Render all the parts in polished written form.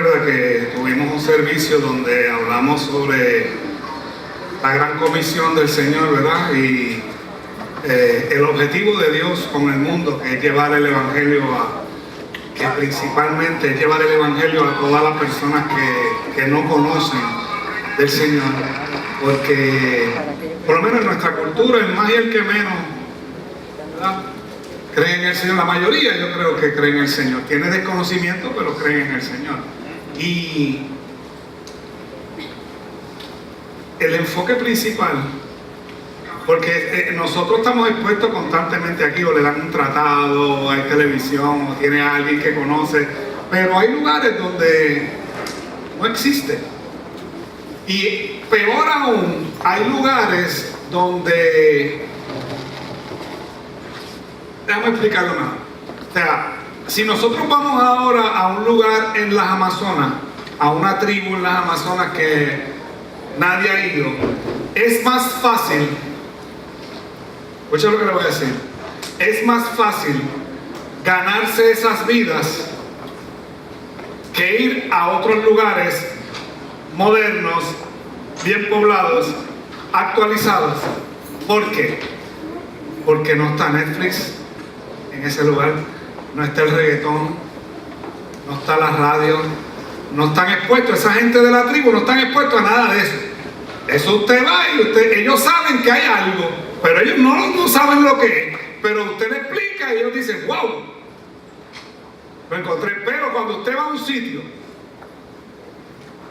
recuerda que tuvimos un servicio donde hablamos sobre la gran comisión del Señor, ¿verdad? Y el objetivo de Dios con el mundo, que es llevar el Evangelio que principalmente es llevar el Evangelio a todas las personas que no conocen del Señor, porque por lo menos en nuestra cultura, el más y el que menos, ¿verdad?, creen en el Señor. La mayoría yo creo que creen en el Señor. Tiene desconocimiento, pero creen en el Señor. Y el enfoque principal, porque nosotros estamos expuestos constantemente aquí, o le dan un tratado, hay televisión, o tiene a alguien que conoce, pero hay lugares donde no existe. Y peor aún, hay lugares donde, déjame explicarlo más. O sea, si nosotros vamos ahora a un lugar en las Amazonas, a una tribu en las Amazonas que nadie ha ido, es más fácil, escucha lo que le voy a decir, es más fácil ganarse esas vidas que ir a otros lugares modernos, bien poblados, actualizados. ¿Por qué? Porque no está Netflix en ese lugar, no está el reggaetón, no está la radio, no están expuestos, esa gente de la tribu no están expuestos a nada de eso. Eso usted va y ellos saben que hay algo, pero ellos no saben lo que es. Pero usted le explica y ellos dicen, wow, lo encontré. Pero cuando usted va a un sitio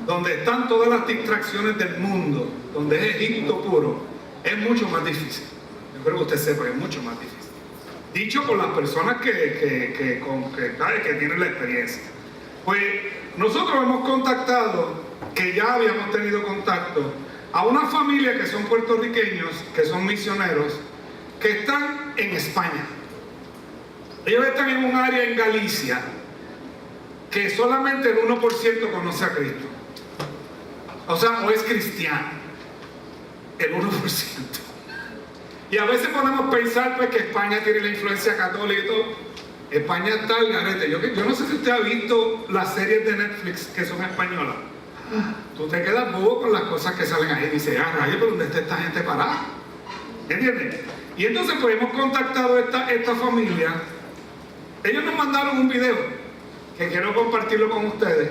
donde están todas las distracciones del mundo, donde es Egipto puro, es mucho más difícil. Yo creo que usted sepa que es mucho más difícil. Dicho por las personas que tienen la experiencia. Pues nosotros hemos contactado, que ya habíamos tenido contacto, a una familia que son puertorriqueños, que son misioneros, que están en España. Ellos están en un área en Galicia que solamente el 1% conoce a Cristo. O sea, o es cristiano. El 1%. Y a veces podemos pensar pues, que España tiene la influencia católica y todo. España está al garete. Yo no sé si usted ha visto las series de Netflix que son españolas. Tú te quedas bobo con las cosas que salen ahí y dices, rayo, ¿pero dónde está esta gente parada? ¿Entienden? Y entonces pues hemos contactado a esta familia. Ellos nos mandaron un video que quiero compartirlo con ustedes.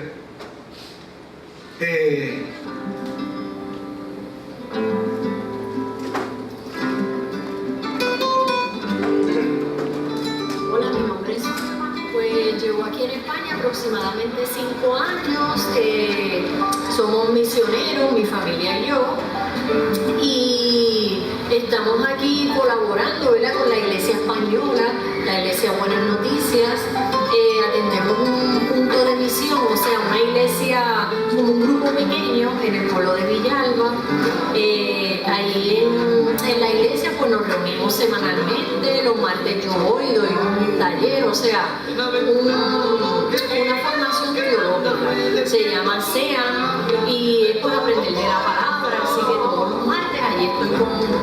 Hola, mi nombre es Susana. Pues llevo aquí en España aproximadamente 5 años. Somos misioneros, mi familia y yo. Y estamos aquí colaborando, ¿verdad?, con la Iglesia Española, la Iglesia Buenas Noticias. Atendemos un punto de misión, o sea, una iglesia, como un grupo pequeño en el pueblo de Villalba. Ahí en la iglesia pues nos reunimos semanalmente, los martes yo voy, doy un taller, o sea, una formación teológica, se llama SEAN, y es por aprender de la palabra, así que todos los martes allí estoy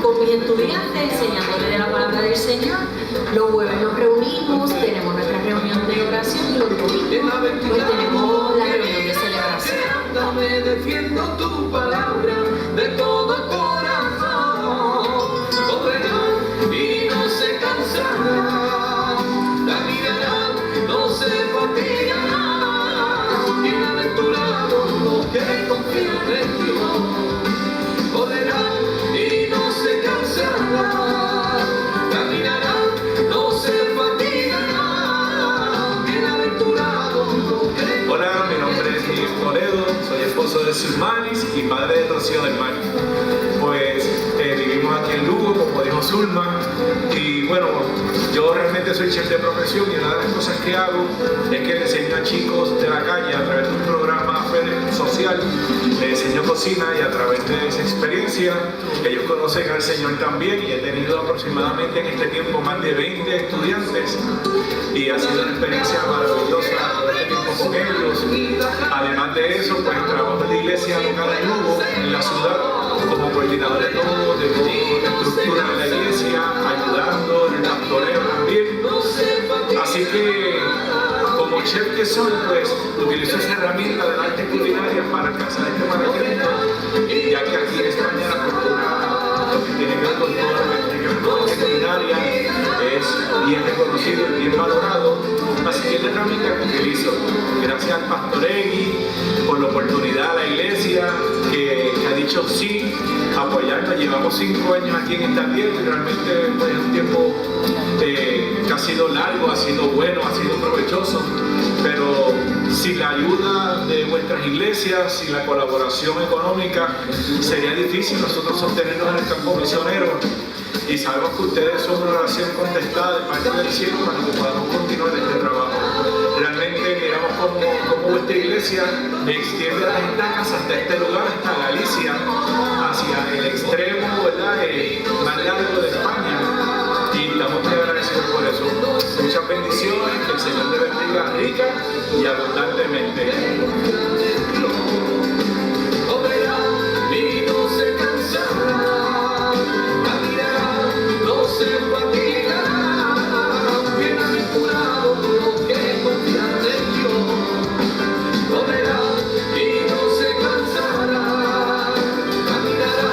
con mis estudiantes enseñándoles de la palabra del Señor. Los jueves nos reunimos, tenemos nuestra reunión de oración, y los domingos pues tenemos la reunión de celebración. Me defiendo tu palabra de todo corazón, correrán y no se cansarán, caminarán, no se fatigarán, bienaventurados los que confían en Dios, correrán y no se cansarán, caminarán, no se fatigarán, bienaventurados los que... Hola, mi nombre es Miguel Toledo, soy esposo de Sulmanis y padre de Rocío del Mar. Pues vivimos aquí en Lugo, como dijo Zulma, y bueno, yo realmente soy chef de profesión, y una de las cosas que hago es que le enseño a chicos de la calle a través de un programa social, les enseño cocina, y a través de esa experiencia ellos conocen al Señor también, y he tenido aproximadamente en este tiempo más de 20 estudiantes, y ha sido una experiencia maravillosa este tiempo con ellos. Además de eso, pues trabajo en la iglesia local en Lugo, en la ciudad, como coordinador de toda la estructura de la iglesia, ayudando en el pastoreo también. Así que, como chef que soy, pues utilizo esa herramienta de este para Cristo, ya que aquí en España la cultura, lo que tiene que ver con todo lo que tiene que ver con la culinaria, es bien reconocido y bien valorado. Así que es la herramienta que utilizo. Gracias al Pastor Egui por la oportunidad, a la iglesia que ha dicho sí a apoyarnos. Llevamos 5 años aquí en esta tierra y realmente pues, es un tiempo que ha sido largo, ha sido bueno, ha sido provechoso, pero sin la ayuda de vuestras iglesias, sin la colaboración económica, sería difícil nosotros sostenernos en el campo misionero. Y sabemos que ustedes son una oración contestada de parte del cielo para que podamos continuar este trabajo. Realmente miramos cómo vuestra iglesia extiende las estacas hasta este lugar, hasta Galicia, hacia el extremo, ¿verdad?, más largo de España. Y estamos muy agradecidos por eso. Muchas bendiciones, que el Señor te bendiga rica y abundantemente. Y no se cansará, caminará, no se fatigará. Bienaventurados los que confían en Dios. Correrá y no se cansará, caminará,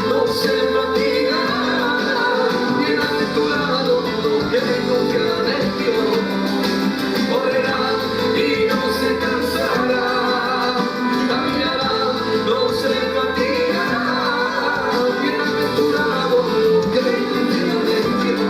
no se fatigará. Bienaventurados los que confían en Dios. Correrá y no se cansará, caminará, no se fatigará. Bienaventurados los que confían en Dios.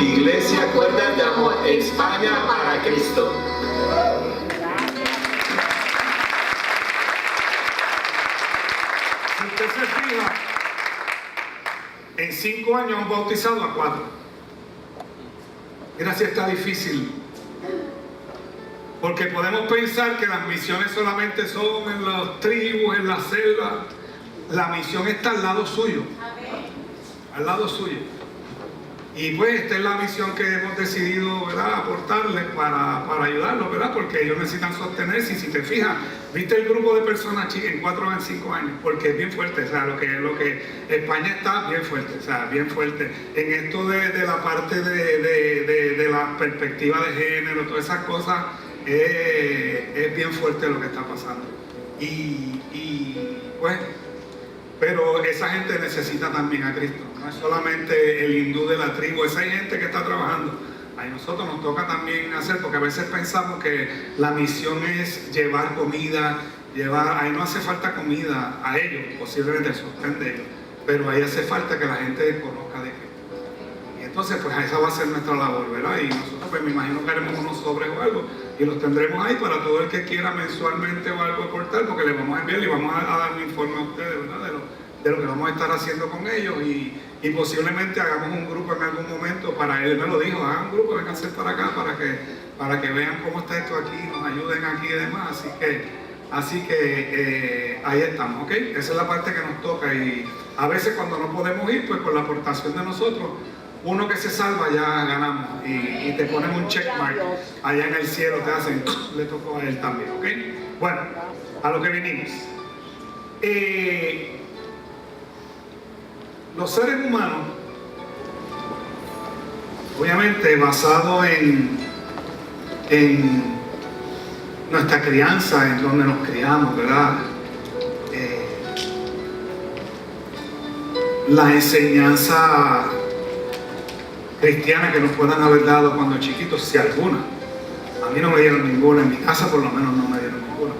Iglesia Cuerdas de Amor, España para Cristo. Si usted se fija, en 5 años hemos bautizado a 4. Mira si está difícil. Porque podemos pensar que las misiones solamente son en las tribus, en las selvas. La misión está al lado suyo. Al lado suyo. Y pues esta es la misión que hemos decidido, ¿verdad?, aportarles para ayudarlos, ¿verdad?, porque ellos necesitan sostenerse. Y si te fijas, viste el grupo de personas en 4 o en 5 años, porque es bien fuerte, o sea, lo que España está bien fuerte, o sea, bien fuerte. En esto de la parte de la perspectiva de género, todas esas cosas, es bien fuerte lo que está pasando. Y pues, pero esa gente necesita también a Cristo. No es solamente el hindú de la tribu, esa hay gente que está trabajando. A nosotros nos toca también hacer, porque a veces pensamos que la misión es llevar comida, ahí no hace falta comida a ellos, posiblemente el sostén de ellos, pero ahí hace falta que la gente conozca de Cristo. Y entonces pues esa va a ser nuestra labor, ¿verdad? Y nosotros pues me imagino que haremos unos sobres o algo, y los tendremos ahí para todo el que quiera mensualmente o algo aportar, porque le vamos a enviar y vamos a dar un informe a ustedes, ¿verdad?, de lo que vamos a estar haciendo con ellos, y posiblemente hagamos un grupo en algún momento para él. Me lo dijo, hagan un grupo, vengan a hacer para acá para que vean cómo está esto aquí, nos ayuden aquí y demás. Así que ahí estamos, ¿ok? Esa es la parte que nos toca, y a veces cuando no podemos ir, pues con la aportación de nosotros, uno que se salva ya ganamos, y te ponen un checkmark allá en el cielo, te hacen, le tocó a él también, ¿ok? Bueno, a lo que vinimos. los seres humanos, obviamente basado en nuestra crianza, en donde nos criamos, ¿verdad? La enseñanza cristiana que nos puedan haber dado cuando chiquitos, si alguna. A mí no me dieron ninguna, en mi casa por lo menos no me dieron ninguna.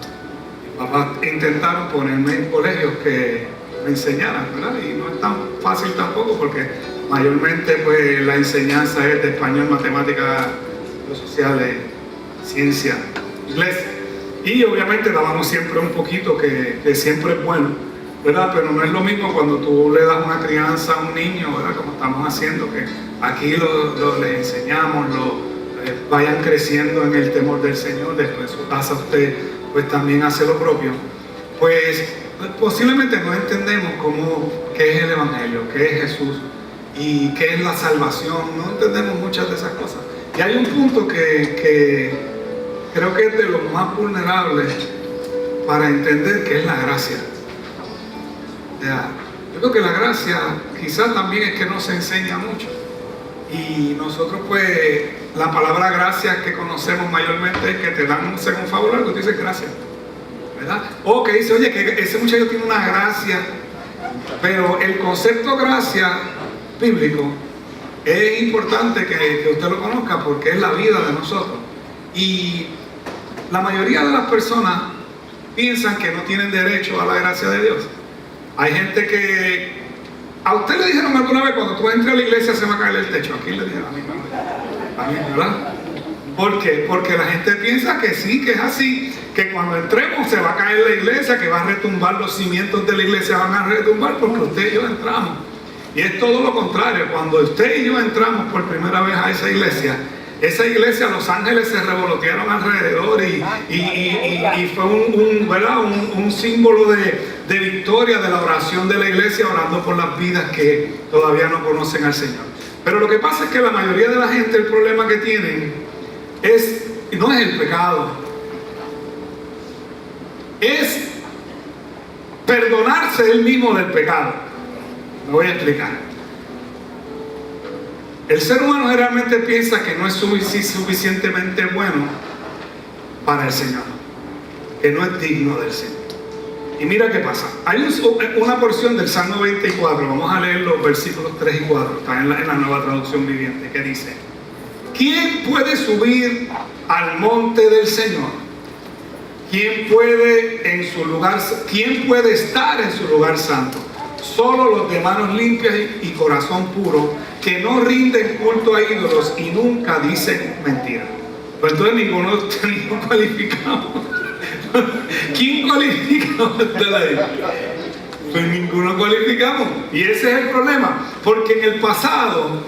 Mis papás intentaron ponerme en colegios que me enseñaran, ¿verdad? Y no es tan fácil tampoco porque mayormente pues la enseñanza es de español, matemáticas, sociales, ciencia, inglés. Y obviamente dábamos siempre un poquito que siempre es bueno, ¿verdad? Pero no es lo mismo cuando tú le das una crianza a un niño, ¿verdad? Como estamos haciendo, que aquí les enseñamos, vayan creciendo en el temor del Señor, después en su casa usted pues también hace lo propio. Pues posiblemente no entendemos qué es el Evangelio, qué es Jesús y qué es la salvación, no entendemos muchas de esas cosas. Y hay un punto que creo que es de los más vulnerables para entender que es la gracia. Yo creo que la gracia quizás también es que no se enseña mucho. Y nosotros pues, la palabra gracia que conocemos mayormente es que te dan un segundo favor, algo, tú dices gracias, ¿verdad? O que dice, oye, que ese muchacho tiene una gracia, pero el concepto gracia bíblico es importante que usted lo conozca porque es la vida de nosotros. Y la mayoría de las personas piensan que no tienen derecho a la gracia de Dios. Hay gente que... ¿A usted le dijeron alguna vez cuando tú entras a la iglesia se va a caer el techo? Aquí le dijeron a mí, ¿verdad? ¿Por qué? Porque la gente piensa que sí, que es así, que cuando entremos se va a caer la iglesia, que va a retumbar, los cimientos de la iglesia van a retumbar porque usted y yo entramos. Y es todo lo contrario. Cuando usted y yo entramos por primera vez a esa iglesia, los ángeles se revolotearon alrededor y fue un símbolo de victoria de la oración de la iglesia, orando por las vidas que todavía no conocen al Señor. Pero lo que pasa es que la mayoría de la gente, el problema que tienen no es el pecado, es perdonarse él mismo del pecado. Me voy a explicar. El ser humano generalmente piensa que no es suficientemente bueno para el Señor, que no es digno del Señor. Y mira qué pasa. Hay una porción del Salmo 24, vamos a leer los versículos 3 y 4, está en la Nueva Traducción Viviente, que dice: ¿quién puede subir al monte del Señor? ¿Quién puede estar en su lugar santo? Solo los de manos limpias y corazón puro, que no rinden culto a ídolos y nunca dicen mentira. Pues entonces ninguno cualificamos. ¿Quién cualificamos de la ley? Pues ninguno cualificamos. Y ese es el problema. Porque en el pasado,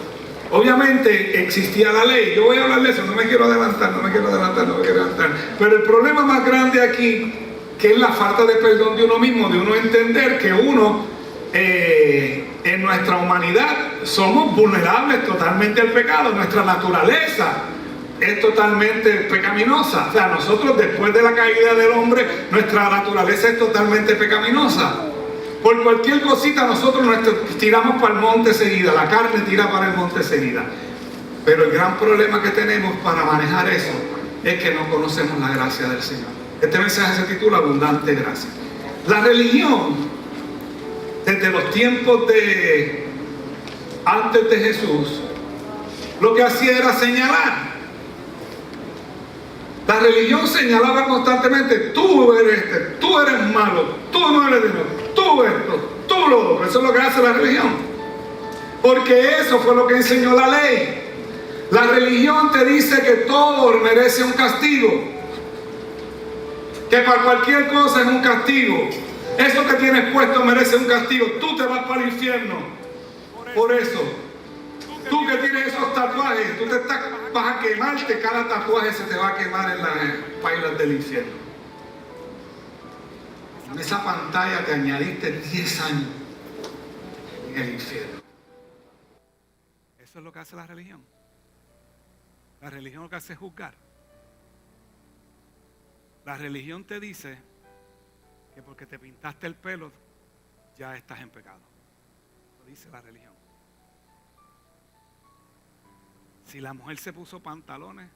obviamente, existía la ley. Yo voy a hablar de eso, no me quiero adelantar. Pero el problema más grande aquí, que es la falta de perdón de uno mismo, de uno entender que uno... en nuestra humanidad somos vulnerables totalmente al pecado. Nuestra naturaleza es totalmente pecaminosa. O sea, nosotros después de la caída del hombre, nuestra naturaleza es totalmente pecaminosa. Por cualquier cosita nosotros tiramos para el monte seguida, la carne tira para el monte seguida. Pero el gran problema que tenemos para manejar eso es que no conocemos la gracia del Señor. Este mensaje se titula Abundante Gracia. La religión, desde los tiempos antes de Jesús, lo que hacía era señalar. La religión señalaba constantemente: tú eres malo, tú no eres Dios, tú esto, tú lo otro. Eso es lo que hace la religión, porque eso fue lo que enseñó la ley. La religión te dice que todo merece un castigo, que para cualquier cosa es un castigo. Eso que tienes puesto merece un castigo. Tú te vas para el infierno por eso. Tú que tienes esos tatuajes, vas a quemarte. Cada tatuaje se te va a quemar en las pailas del infierno. En esa pantalla te añadiste 10 años en el infierno. Eso es lo que hace la religión. La religión lo que hace es juzgar. La religión te dice: que porque te pintaste el pelo ya estás en pecado. Lo dice la religión. Si la mujer se puso pantalones,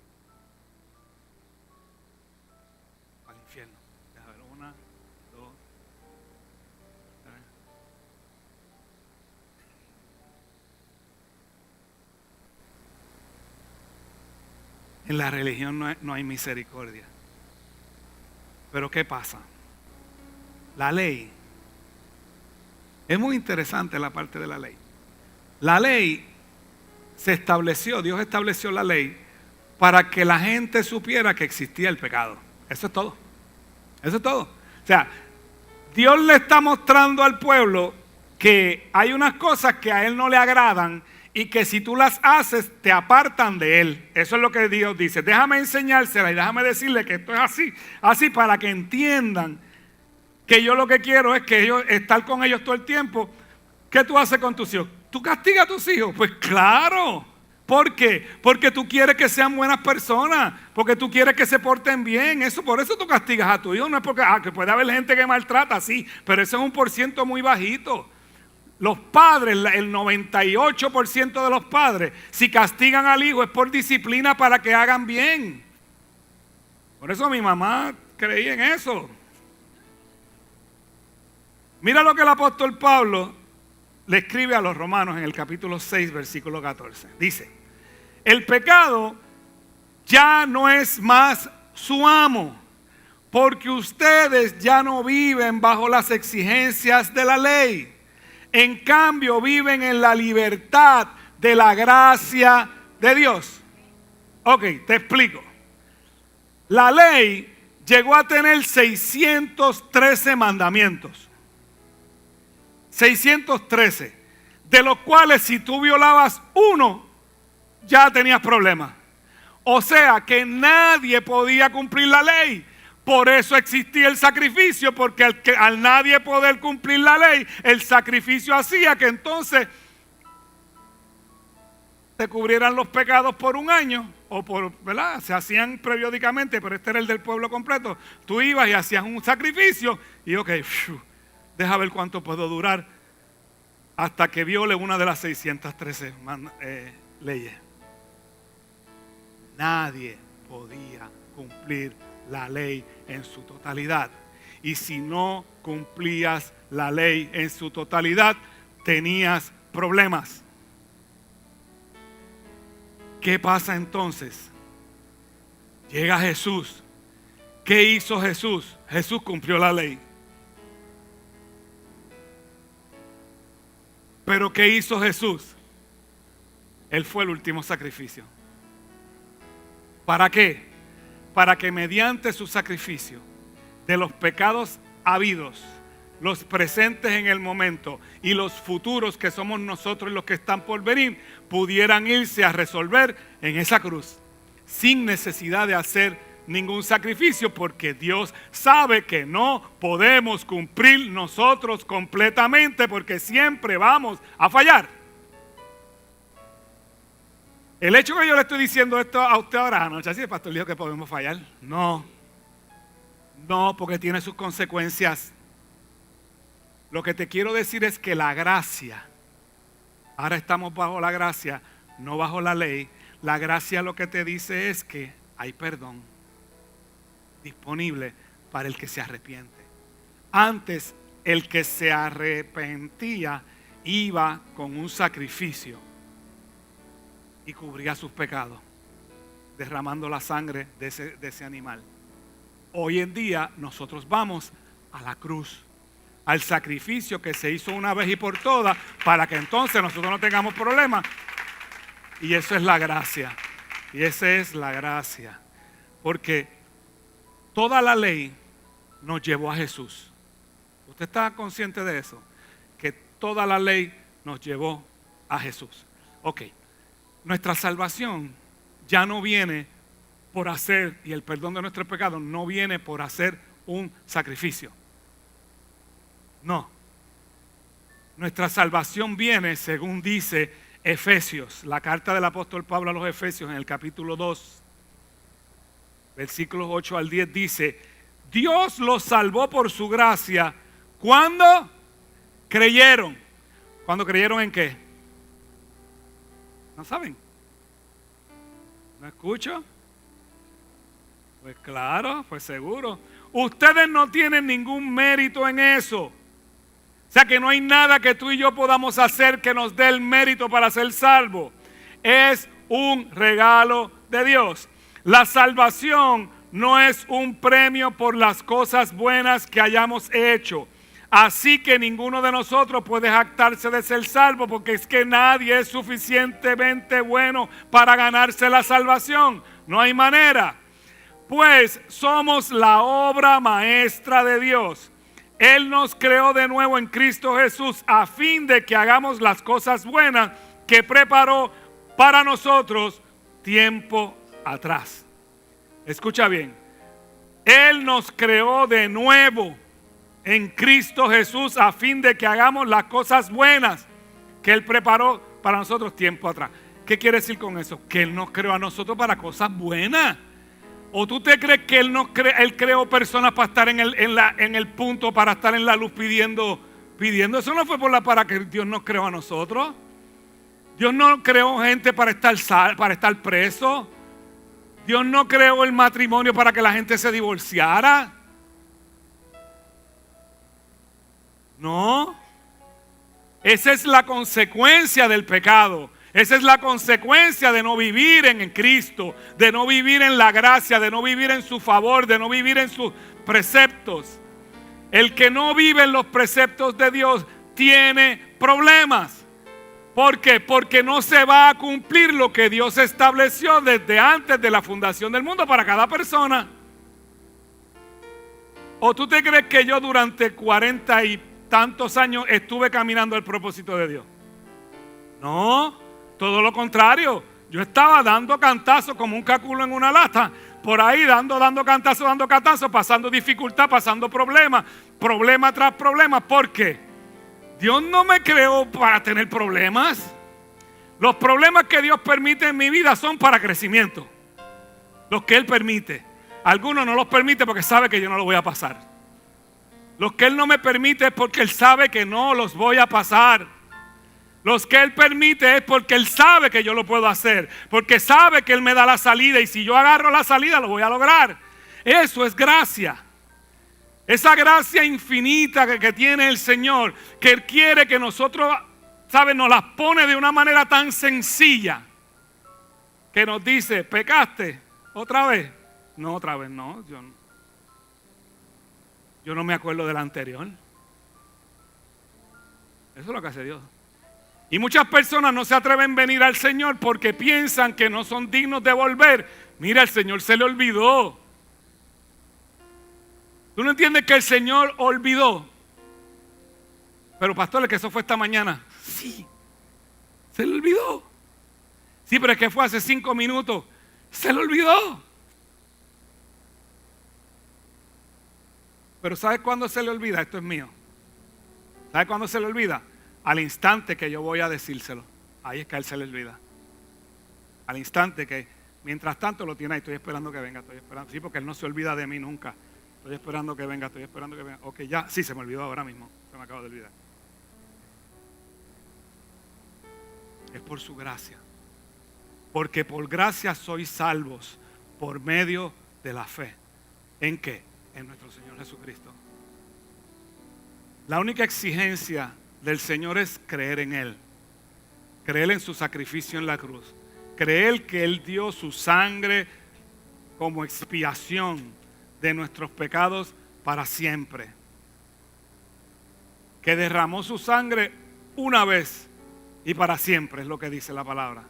al infierno. Deja ver, 1, 2, 3. En la religión no hay misericordia. Pero ¿qué pasa? La ley. Es muy interesante la parte de la ley. La ley se estableció, Dios estableció la ley para que la gente supiera que existía el pecado. Eso es todo. Eso es todo. O sea, Dios le está mostrando al pueblo que hay unas cosas que a Él no le agradan y que si tú las haces te apartan de Él. Eso es lo que Dios dice. Déjame enseñárselas y déjame decirle que esto es así. Así para que entiendan que yo lo que quiero es que ellos, estar con ellos todo el tiempo. ¿Qué tú haces con tus hijos? ¿Tú castigas a tus hijos? Pues claro. ¿Por qué? Porque tú quieres que sean buenas personas, porque tú quieres que se porten bien. Por eso tú castigas a tu hijo. No es porque que puede haber gente que maltrata, sí, pero ese es un % muy bajito. Los padres, el 98% de los padres, si castigan al hijo es por disciplina para que hagan bien. Por eso mi mamá creía en eso. Mira lo que el apóstol Pablo le escribe a los romanos en el capítulo 6, versículo 14. Dice, el pecado ya no es más su amo, porque ustedes ya no viven bajo las exigencias de la ley. En cambio, viven en la libertad de la gracia de Dios. Ok, te explico. La ley llegó a tener 613 mandamientos. 613, de los cuales si tú violabas uno, ya tenías problemas. O sea que nadie podía cumplir la ley. Por eso existía el sacrificio, porque al nadie poder cumplir la ley, el sacrificio hacía que entonces te cubrieran los pecados por un año, o ¿verdad? Se hacían periódicamente, pero este era el del pueblo completo. Tú ibas y hacías un sacrificio y deja ver cuánto puedo durar hasta que viole una de las 613 leyes. Nadie podía cumplir la ley en su totalidad. Y si no cumplías la ley en su totalidad, tenías problemas. ¿Qué pasa entonces? Llega Jesús. ¿Qué hizo Jesús? Jesús cumplió la ley. Pero ¿qué hizo Jesús? Él fue el último sacrificio. ¿Para qué? Para que mediante su sacrificio de los pecados habidos, los presentes en el momento y los futuros que somos nosotros los que están por venir, pudieran irse a resolver en esa cruz sin necesidad de hacer ningún sacrificio, porque Dios sabe que no podemos cumplir nosotros completamente, porque siempre vamos a fallar. El hecho que yo le estoy diciendo esto a usted ahora, no, el pastor dijo que podemos fallar. No, porque tiene sus consecuencias. Lo que te quiero decir es que la gracia, ahora estamos bajo la gracia, no bajo la ley. La gracia lo que te dice es que hay perdón disponible para el que se arrepiente. Antes, el que se arrepentía iba con un sacrificio y cubría sus pecados, derramando la sangre de ese animal. Hoy en día nosotros vamos a la cruz, al sacrificio que se hizo una vez y por todas, para que entonces nosotros no tengamos problemas. Y eso es la gracia. Y esa es la gracia. Porque toda la ley nos llevó a Jesús. ¿Usted está consciente de eso? Que toda la ley nos llevó a Jesús. Ok. Nuestra salvación ya no viene por hacer, y el perdón de nuestros pecados no viene por hacer un sacrificio. No. Nuestra salvación viene, según dice Efesios, la carta del apóstol Pablo a los Efesios en el capítulo 2, versículos 8 al 10 dice: Dios los salvó por su gracia. ¿Cuándo? Creyeron. ¿Cuándo creyeron en qué? ¿No saben? ¿No escucho? Pues claro, pues seguro. Ustedes no tienen ningún mérito en eso. O sea que no hay nada que tú y yo podamos hacer que nos dé el mérito para ser salvos. Es un regalo de Dios. La salvación no es un premio por las cosas buenas que hayamos hecho. Así que ninguno de nosotros puede jactarse de ser salvo, porque es que nadie es suficientemente bueno para ganarse la salvación. No hay manera. Pues somos la obra maestra de Dios. Él nos creó de nuevo en Cristo Jesús a fin de que hagamos las cosas buenas que preparó para nosotros tiempo atrás. Escucha bien. Él nos creó de nuevo en Cristo Jesús a fin de que hagamos las cosas buenas que Él preparó para nosotros tiempo atrás. ¿Qué quiere decir con eso? Que Él nos creó a nosotros para cosas buenas. ¿O tú te crees que Él creó personas para estar en el punto, para estar en la luz pidiendo? Eso no fue para que Dios nos creó a nosotros. Dios no creó gente para estar preso. Dios no creó el matrimonio para que la gente se divorciara. No. Esa es la consecuencia del pecado. Esa es la consecuencia de no vivir en Cristo, de no vivir en la gracia, de no vivir en su favor, de no vivir en sus preceptos. El que no vive en los preceptos de Dios tiene problemas. ¿Por qué? Porque no se va a cumplir lo que Dios estableció desde antes de la fundación del mundo para cada persona. ¿O tú te crees que yo durante 40 y tantos años estuve caminando el propósito de Dios? No. Todo lo contrario, yo estaba dando cantazos como un caculo en una lata, por ahí dando cantazos, pasando dificultad, pasando problemas, problema tras problema. ¿Por qué? Dios no me creó para tener problemas. Los problemas que Dios permite en mi vida son para crecimiento. Los que Él permite. Algunos no los permite porque sabe que yo no los voy a pasar. Los que Él no me permite es porque Él sabe que no los voy a pasar. Los que Él permite es porque Él sabe que yo lo puedo hacer. Porque sabe que Él me da la salida. Y si yo agarro la salida lo voy a lograr. Eso es gracia. Esa gracia infinita que tiene el Señor. Que Él quiere que nosotros, ¿sabes? Nos las pone de una manera tan sencilla. Que nos dice, ¿pecaste? ¿Otra vez? No, otra vez no. Yo no me acuerdo del anterior. Eso es lo que hace Dios. Y muchas personas no se atreven a venir al Señor porque piensan que no son dignos de volver. Mira, el Señor se le olvidó. ¿Tú no entiendes que el Señor olvidó? Pero pastor, que eso fue esta mañana. Sí, se le olvidó. Sí, pero es que fue hace 5 minutos. Se le olvidó. Pero ¿sabes cuándo se le olvida? Esto es mío. ¿Sabes cuándo se le olvida? Al instante que yo voy a decírselo. Ahí es que a Él se le olvida. Al instante que, mientras tanto lo tiene ahí, estoy esperando que venga, estoy esperando. Sí, porque Él no se olvida de mí nunca. Estoy esperando que venga, estoy esperando que venga. Ok, ya, sí, se me olvidó ahora mismo. Se me acaba de olvidar. Es por su gracia. Porque por gracia sois salvos por medio de la fe. ¿En qué? En nuestro Señor Jesucristo. La única exigencia del Señor es creer en Él. Creer en su sacrificio en la cruz. Creer que Él dio su sangre como expiación de nuestros pecados para siempre. Que derramó su sangre una vez y para siempre, es lo que dice la palabra.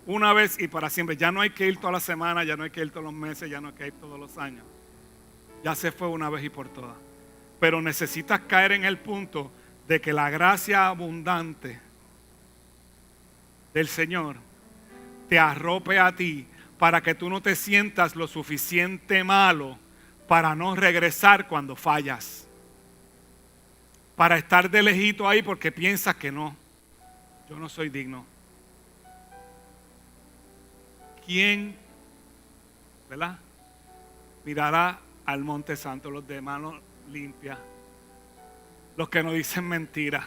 Una vez y para siempre. Ya no hay que ir toda la semana, ya no hay que ir todos los meses, ya no hay que ir todos los años. Ya se fue una vez y por todas. Pero necesitas caer en el punto de que la gracia abundante del Señor te arrope a ti para que tú no te sientas lo suficiente malo para no regresar cuando fallas. Para estar de lejito ahí porque piensas que no, yo no soy digno. ¿Quién, verdad, mirará al Monte Santo, los de manos limpias, los que no dicen mentiras.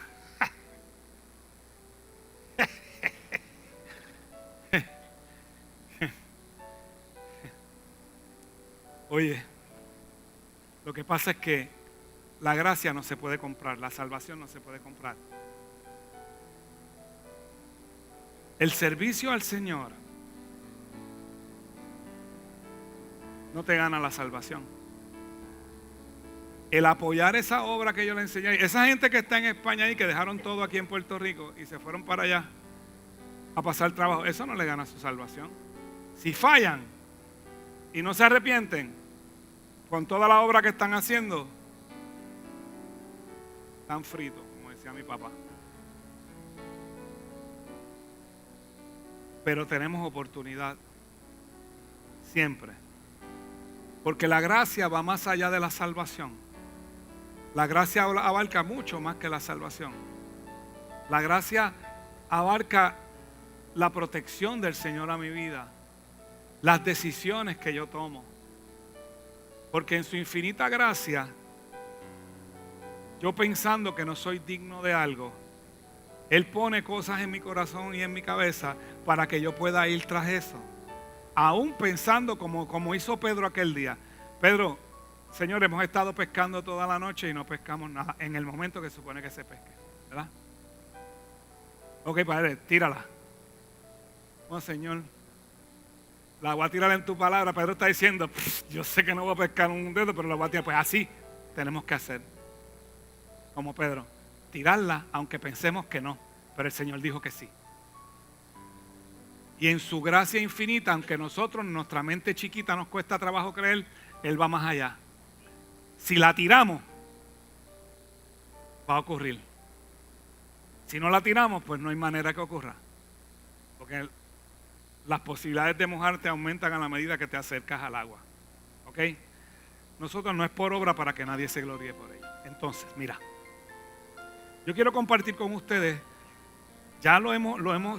Oye, lo que pasa es que la gracia no se puede comprar, la salvación no se puede comprar. El servicio al Señor no te gana la salvación. El apoyar esa obra que yo le enseñé, esa gente que está en España y que dejaron todo aquí en Puerto Rico y se fueron para allá a pasar trabajo, eso no le gana su salvación. Si fallan y no se arrepienten con toda la obra que están haciendo, están fritos, como decía mi papá. Pero tenemos oportunidad siempre, porque la gracia va más allá de la salvación. La gracia abarca mucho más que la salvación. La gracia abarca la protección del Señor a mi vida, las decisiones que yo tomo, porque en su infinita gracia, yo pensando que no soy digno de algo, Él pone cosas en mi corazón y en mi cabeza para que yo pueda ir tras eso. Aún pensando como hizo Pedro aquel día. Pedro, Señor, hemos estado pescando toda la noche y no pescamos nada en el momento que se supone que se pesque, ¿verdad? Ok, Padre, tírala. Oh, Señor, la voy a tirar en tu palabra. Pedro está diciendo, yo sé que no voy a pescar un dedo, pero la voy a tirar. Pues así tenemos que hacer. Como Pedro, tirarla aunque pensemos que no, pero el Señor dijo que sí. Y en su gracia infinita, aunque nosotros, nuestra mente chiquita nos cuesta trabajo creer, Él va más allá. Si la tiramos, va a ocurrir. Si no la tiramos, pues no hay manera que ocurra. Porque las posibilidades de mojarte aumentan a la medida que te acercas al agua. ¿Ok? Nosotros no es por obra para que nadie se gloríe por ello. Entonces, mira, yo quiero compartir con ustedes, ya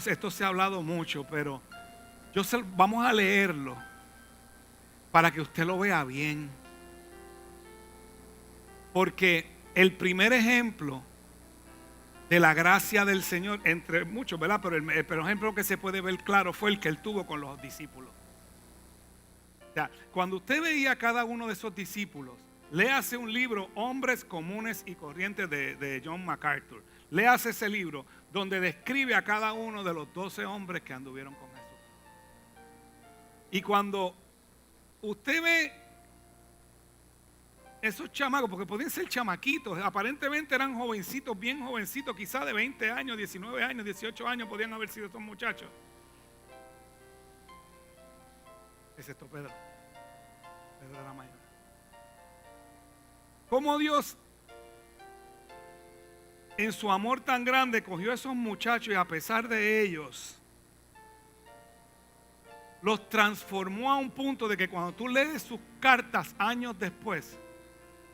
esto se ha hablado mucho, pero vamos a leerlo para que usted lo vea bien. Porque el primer ejemplo de la gracia del Señor, entre muchos, ¿verdad? Pero el ejemplo que se puede ver claro fue el que Él tuvo con los discípulos. O sea, cuando usted veía a cada uno de esos discípulos, léase un libro, Hombres Comunes y Corrientes de John MacArthur. Léase ese libro donde describe a cada uno de los 12 hombres que anduvieron con Jesús. Y cuando usted ve esos chamacos, porque podían ser chamaquitos, aparentemente eran jovencitos, bien jovencitos, quizás de 20 años, 19 años, 18 años podían haber sido estos muchachos. Excepto Pedro. Pedro era mayor. ¿Cómo Dios, en su amor tan grande, cogió a esos muchachos y a pesar de ellos, los transformó a un punto de que cuando tú lees sus cartas años después,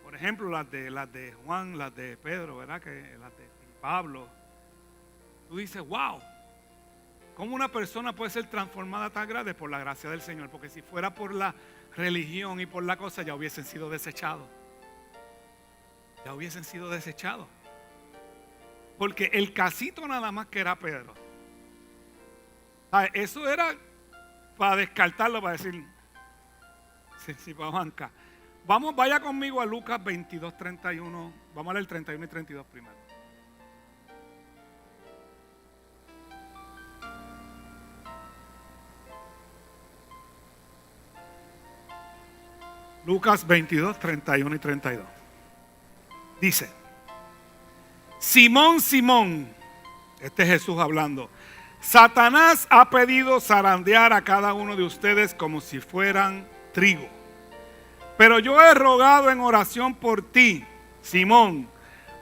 por ejemplo, las de Juan, las de Pedro, ¿verdad? Las de Pablo. Tú dices, wow, ¿cómo una persona puede ser transformada tan grande? Por la gracia del Señor. Porque si fuera por la religión y por la cosa, ya hubiesen sido desechados. Ya hubiesen sido desechados. Porque el casito nada más que era Pedro. Eso era para descartarlo, para decir, sí, para banca. Vaya conmigo a Lucas 22, 31. Vamos a leer 31 y 32 primero. Lucas 22, 31 y 32. Dice, Simón, Simón, este es Jesús hablando, Satanás ha pedido zarandear a cada uno de ustedes como si fueran trigo. Pero yo he rogado en oración por ti, Simón,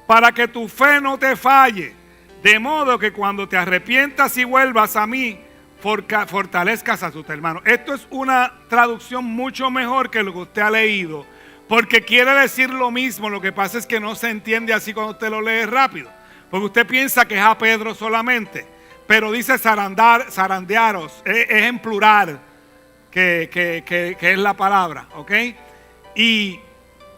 para que tu fe no te falle, de modo que cuando te arrepientas y vuelvas a mí, fortalezcas a tus hermanos. Esto es una traducción mucho mejor que lo que usted ha leído, porque quiere decir lo mismo. Lo que pasa es que no se entiende así cuando usted lo lee rápido, porque usted piensa que es a Pedro solamente, pero dice zarandearos, es en plural que es la palabra, ¿ok? Y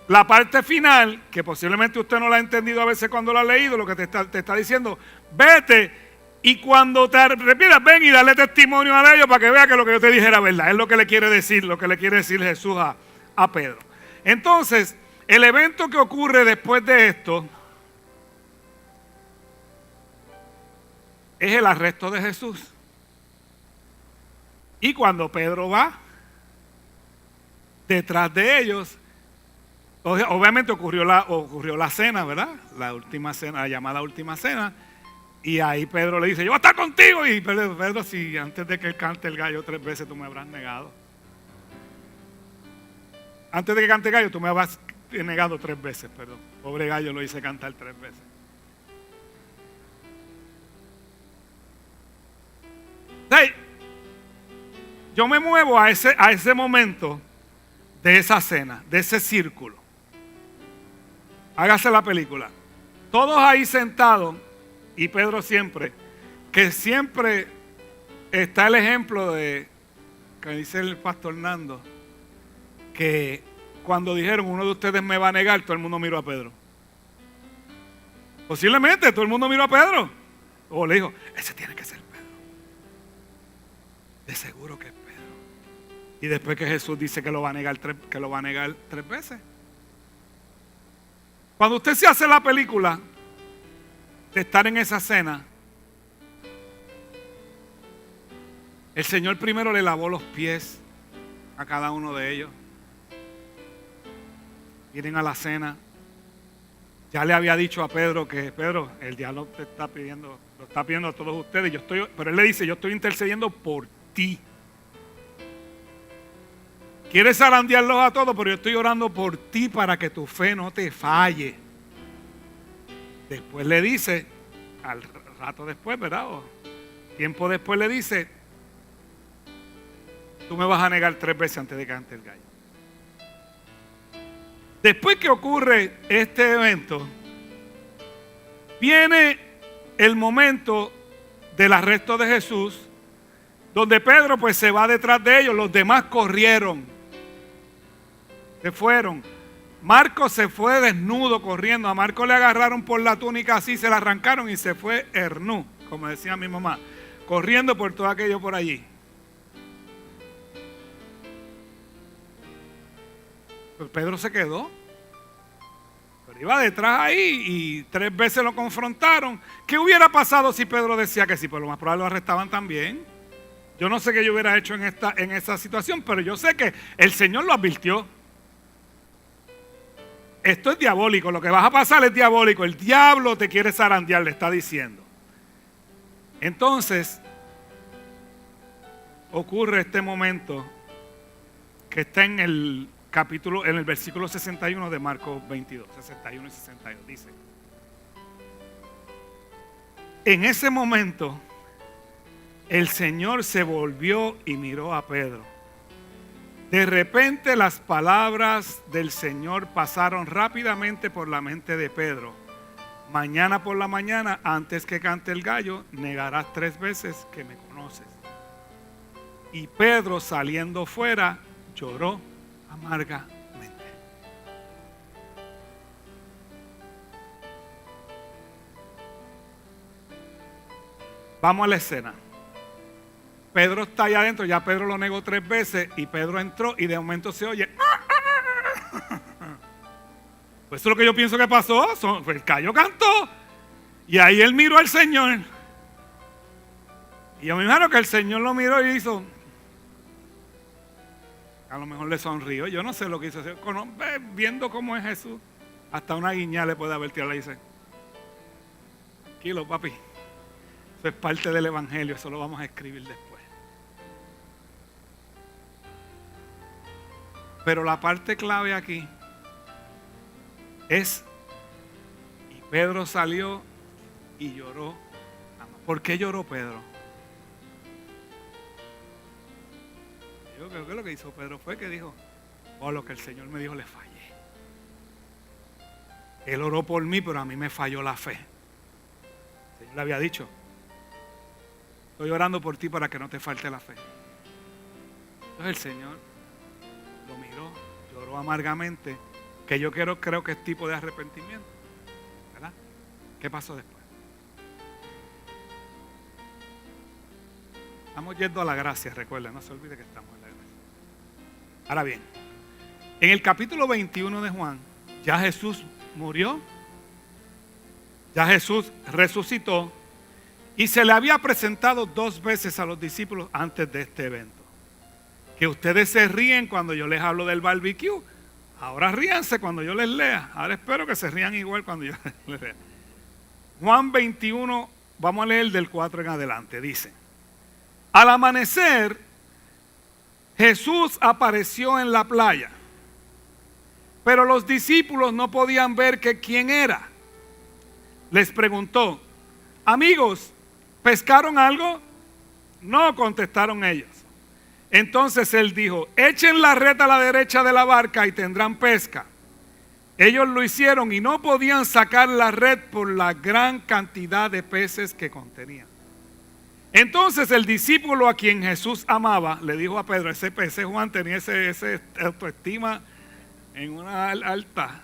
la parte final, que posiblemente usted no la ha entendido a veces cuando la ha leído, lo que te está diciendo, vete y cuando te arrepientas, ven y dale testimonio a ellos para que vea que lo que yo te dije era verdad. Es lo que le quiere decir, Jesús a Pedro. Entonces, el evento que ocurre después de esto es el arresto de Jesús. Y cuando Pedro va detrás de ellos, obviamente ocurrió la cena, ¿verdad? La última cena, la llamada última cena. Y ahí Pedro le dice, yo voy a estar contigo. Y Pedro, si antes de que él cante el gallo 3 veces tú me habrás negado. Antes de que cante el gallo tú me habrás negado 3 veces, perdón. Pobre gallo lo hice cantar 3 veces. Hey, yo me muevo a ese momento de esa cena, de ese círculo. Hágase la película. Todos ahí sentados, y Pedro siempre está el ejemplo de, que dice el pastor Nando, que cuando dijeron uno de ustedes me va a negar, todo el mundo miró a Pedro. Posiblemente todo el mundo miró a Pedro. O le dijo, ese tiene que ser Pedro. De seguro que es Pedro. Y después que Jesús dice que lo va a negar 3 veces. Cuando usted se hace la película de estar en esa cena, el Señor primero le lavó los pies a cada uno de ellos. Vienen a la cena. Ya le había dicho a Pedro que Pedro, el diablo te está pidiendo, lo está pidiendo a todos ustedes. Pero él le dice, yo estoy intercediendo por ti. Quieres zarandearlos a todos, pero yo estoy orando por ti para que tu fe no te falle. Después le dice, al rato después, ¿verdad? O tiempo después le dice, tú me vas a negar 3 veces antes de que cante el gallo. Después que ocurre este evento, viene el momento del arresto de Jesús, donde Pedro pues se va detrás de ellos, los demás corrieron, se fueron. Marcos se fue desnudo corriendo, a Marcos le agarraron por la túnica así, se la arrancaron y se fue hernú, como decía mi mamá, corriendo por todo aquello por allí. Pues Pedro se quedó, pero iba detrás ahí y 3 veces lo confrontaron. ¿Qué hubiera pasado si Pedro decía que sí? Pues lo más probable lo arrestaban también. Yo no sé qué yo hubiera hecho en esa situación, pero yo sé que el Señor lo advirtió. Esto es diabólico, lo que vas a pasar es diabólico. El diablo te quiere zarandear, le está diciendo. Entonces, ocurre este momento que está en el capítulo, en el versículo 61 de Marcos 22, 61 y 62. Dice, en ese momento, el Señor se volvió y miró a Pedro. De repente las palabras del Señor pasaron rápidamente por la mente de Pedro. Mañana por la mañana, antes que cante el gallo, negarás 3 veces que me conoces. Y Pedro, saliendo fuera, lloró amargamente. Vamos a la escena. Pedro está allá adentro, ya Pedro lo negó 3 veces y Pedro entró y de momento se oye. Pues eso es lo que yo pienso que pasó. El gallo cantó y ahí él miró al Señor. Y yo me imagino que el Señor lo miró y hizo. A lo mejor le sonrió, yo no sé lo que hizo. Viendo cómo es Jesús, hasta una guiña le puede haber tirado. Le dice, tranquilo papi, eso es parte del evangelio, eso lo vamos a escribir después. Pero la parte clave aquí es, y Pedro salió y lloró. ¿Por qué lloró Pedro? Yo creo que lo que hizo Pedro fue que dijo, lo que el Señor me dijo le fallé. Él oró por mí, pero a mí me falló la fe. El Señor le había dicho, estoy orando por ti para que no te falte la fe. Entonces el Señor lo miró, lloró lloró amargamente, que yo creo que es tipo de arrepentimiento, ¿verdad? ¿Qué pasó después? Estamos yendo a la gracia, recuerden, no se olvide que estamos en la gracia. Ahora bien, en el capítulo 21 de Juan, ya Jesús murió, ya Jesús resucitó y se le había presentado 2 veces a los discípulos antes de este evento. Que ustedes se ríen cuando yo les hablo del barbecue, ahora ríanse cuando yo les lea. Ahora espero que se rían igual cuando yo les lea. Juan 21, vamos a leer del 4 en adelante, dice: al amanecer, Jesús apareció en la playa, pero los discípulos no podían ver que quién era. Les preguntó: amigos, ¿pescaron algo? No, contestaron ellos. Entonces él dijo: echen la red a la derecha de la barca y tendrán pesca. Ellos lo hicieron y no podían sacar la red por la gran cantidad de peces que contenía. Entonces el discípulo a quien Jesús amaba le dijo a Pedro, ese Juan tenía ese autoestima en una alta.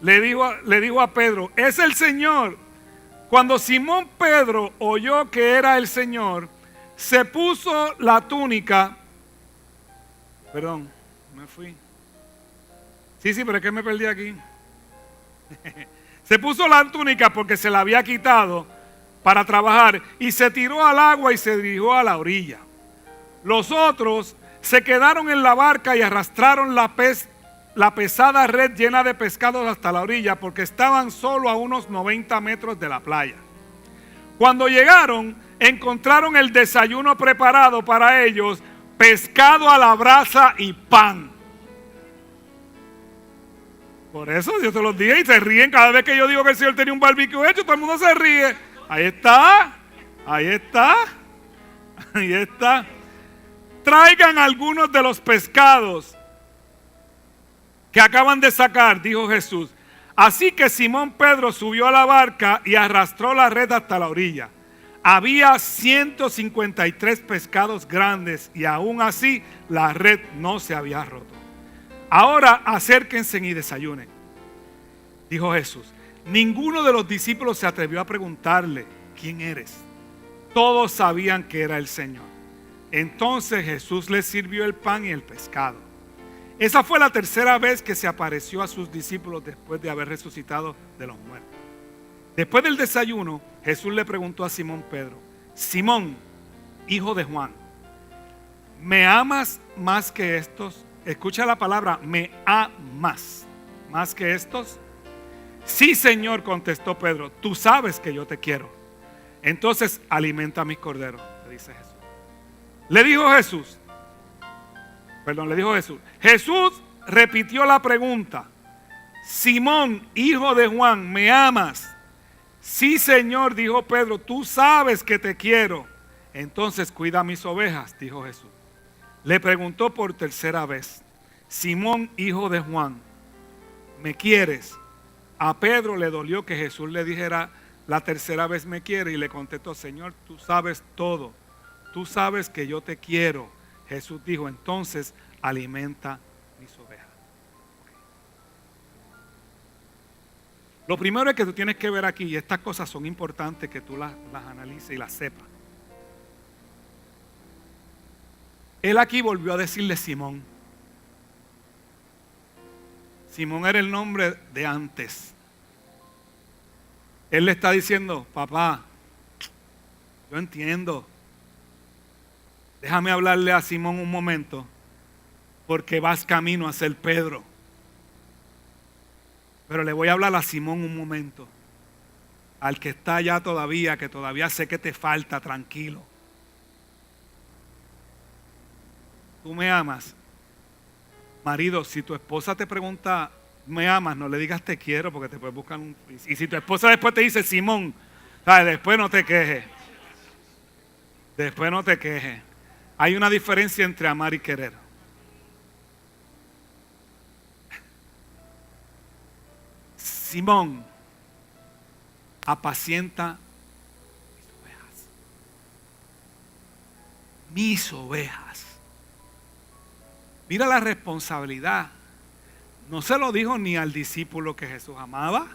Le dijo a Pedro: es el Señor. Cuando Simón Pedro oyó que era el Señor, se puso la túnica. Perdón, me fui. Sí, pero es que me perdí aquí. Se puso la túnica porque se la había quitado para trabajar y se tiró al agua y se dirigió a la orilla. Los otros se quedaron en la barca y arrastraron la pesada red llena de pescados hasta la orilla porque estaban solo a unos 90 metros de la playa. Cuando llegaron, encontraron el desayuno preparado para ellos: pescado a la brasa y pan. Por eso yo te los dije y se ríen cada vez que yo digo que el Señor tenía un barbecue hecho, todo el mundo se ríe. Ahí está. Traigan algunos de los pescados que acaban de sacar, dijo Jesús. Así que Simón Pedro subió a la barca y arrastró la red hasta la orilla. Había 153 pescados grandes y aún así la red no se había roto. Ahora acérquense y desayunen, dijo Jesús. Ninguno de los discípulos se atrevió a preguntarle: ¿quién eres? Todos sabían que era el Señor. Entonces Jesús les sirvió el pan y el pescado. Esa fue la tercera vez que se apareció a sus discípulos después de haber resucitado de los muertos. Después del desayuno, Jesús le preguntó a Simón Pedro: Simón, hijo de Juan, ¿me amas más que estos? Escucha la palabra, ¿me amas más que estos? Sí, Señor, contestó Pedro, tú sabes que yo te quiero. Entonces alimenta a mis corderos, le dice Jesús. Le dijo Jesús. Jesús repitió la pregunta: Simón, hijo de Juan, ¿me amas? Sí, Señor, dijo Pedro, tú sabes que te quiero. Entonces cuida mis ovejas, dijo Jesús. Le preguntó por tercera vez: Simón, hijo de Juan, ¿me quieres? A Pedro le dolió que Jesús le dijera la tercera vez me quiere y le contestó: Señor, tú sabes todo, tú sabes que yo te quiero. Jesús dijo: entonces alimenta mis ovejas. Lo primero es que tú tienes que ver aquí, y estas cosas son importantes que tú las analices y las sepas. Él aquí volvió a decirle Simón. Simón era el nombre de antes. Él le está diciendo: papá, yo entiendo. Déjame hablarle a Simón un momento, porque vas camino a ser Pedro. Pero le voy a hablar a Simón un momento. Al que está allá todavía, que todavía sé que te falta, tranquilo. ¿Tú me amas? Marido, si tu esposa te pregunta, ¿me amas? No le digas te quiero, porque te puedes buscar un... Y si tu esposa después te dice Simón, ¿sabes? Después no te quejes. Después no te quejes. Hay una diferencia entre amar y querer. Simón, apacienta mis ovejas. Mira la responsabilidad. No se lo dijo ni al discípulo que Jesús amaba.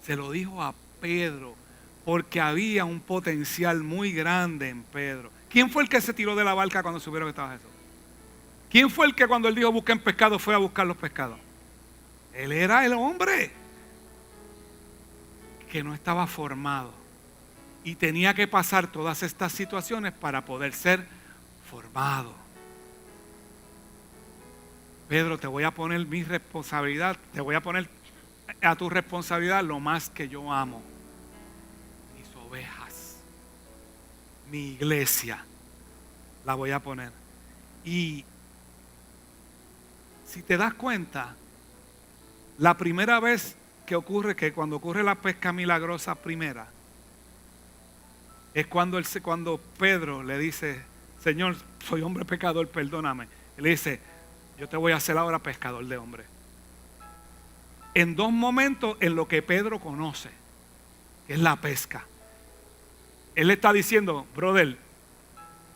Se lo dijo a Pedro, porque había un potencial muy grande en Pedro. ¿Quién fue el que se tiró de la barca cuando supieron que estaba Jesús? ¿Quién fue el que cuando él dijo busquen pescado fue a buscar los pescados? Él era el hombre que no estaba formado y tenía que pasar todas estas situaciones para poder ser formado. Pedro, te voy a poner mi responsabilidad, te voy a poner a tu responsabilidad lo más que yo amo. Mis ovejas, mi iglesia, la voy a poner. Y si te das cuenta, la primera vez que ocurre, que cuando ocurre la pesca milagrosa primera, es cuando Pedro le dice, Señor, soy hombre pecador, perdóname. Él le dice, yo te voy a hacer ahora pescador de hombres. En dos momentos en lo que Pedro conoce, que es la pesca. Él le está diciendo, brother,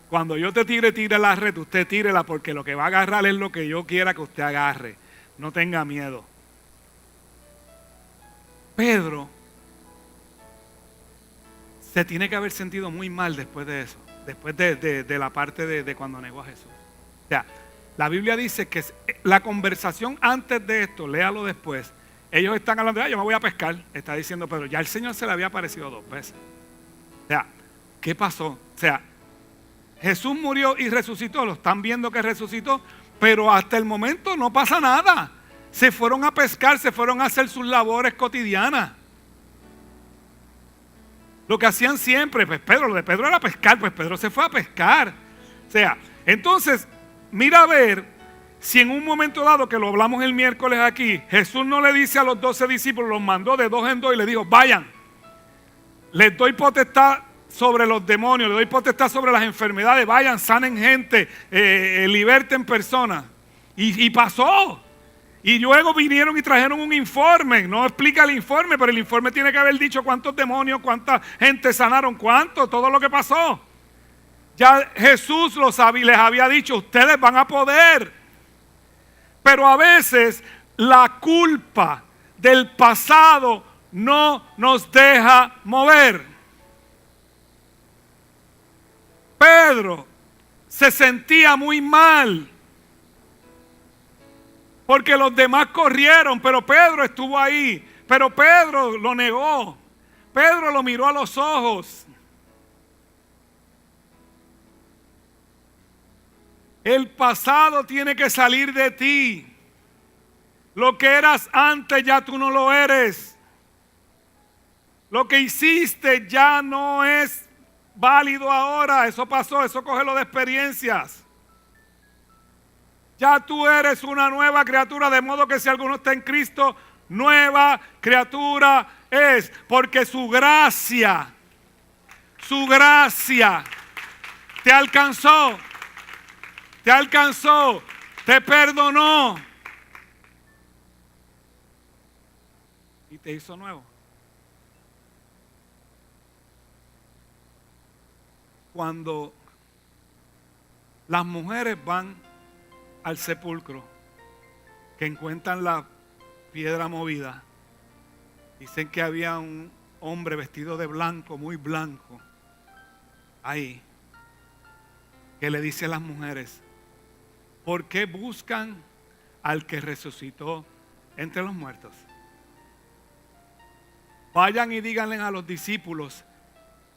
cuando yo te tire la red, usted tírela porque lo que va a agarrar es lo que yo quiera que usted agarre. No tenga miedo. Pedro se tiene que haber sentido muy mal después de eso, después de la parte de cuando negó a Jesús. O sea, la Biblia dice que la conversación antes de esto, léalo después, ellos están hablando de, yo me voy a pescar, está diciendo Pedro, ya el Señor se le había aparecido 2 veces. O sea, ¿qué pasó? O sea, Jesús murió y resucitó, lo están viendo que resucitó, pero hasta el momento no pasa nada. Se fueron a pescar, se fueron a hacer sus labores cotidianas. Lo que hacían siempre, pues Pedro, lo de Pedro era pescar, pues Pedro se fue a pescar. O sea, entonces, mira a ver si en un momento dado, que lo hablamos el miércoles aquí, Jesús no le dice a los 12 discípulos, los mandó de 2 en 2 y le dijo, vayan, les doy potestad sobre los demonios, les doy potestad sobre las enfermedades, vayan, sanen gente, liberten personas. Y pasó. Y luego vinieron y trajeron un informe. No explica el informe, pero el informe tiene que haber dicho cuántos demonios, cuánta gente sanaron, cuánto, todo lo que pasó. Ya Jesús les había dicho, ustedes van a poder. Pero a veces la culpa del pasado no nos deja mover. Pedro se sentía muy mal porque los demás corrieron, pero Pedro estuvo ahí. Pero Pedro lo negó. Pedro lo miró a los ojos. El pasado tiene que salir de ti. Lo que eras antes ya tú no lo eres. Lo que hiciste ya no es válido ahora. Eso pasó, eso cógelo de experiencias. Ya tú eres una nueva criatura, de modo que si alguno está en Cristo, nueva criatura es. Porque su gracia te alcanzó, te perdonó y te hizo nuevo. Cuando las mujeres van al sepulcro, que encuentran la piedra movida, dicen que había un hombre vestido de blanco, muy blanco, ahí, que le dice a las mujeres, ¿por qué buscan al que resucitó entre los muertos? Vayan y díganle a los discípulos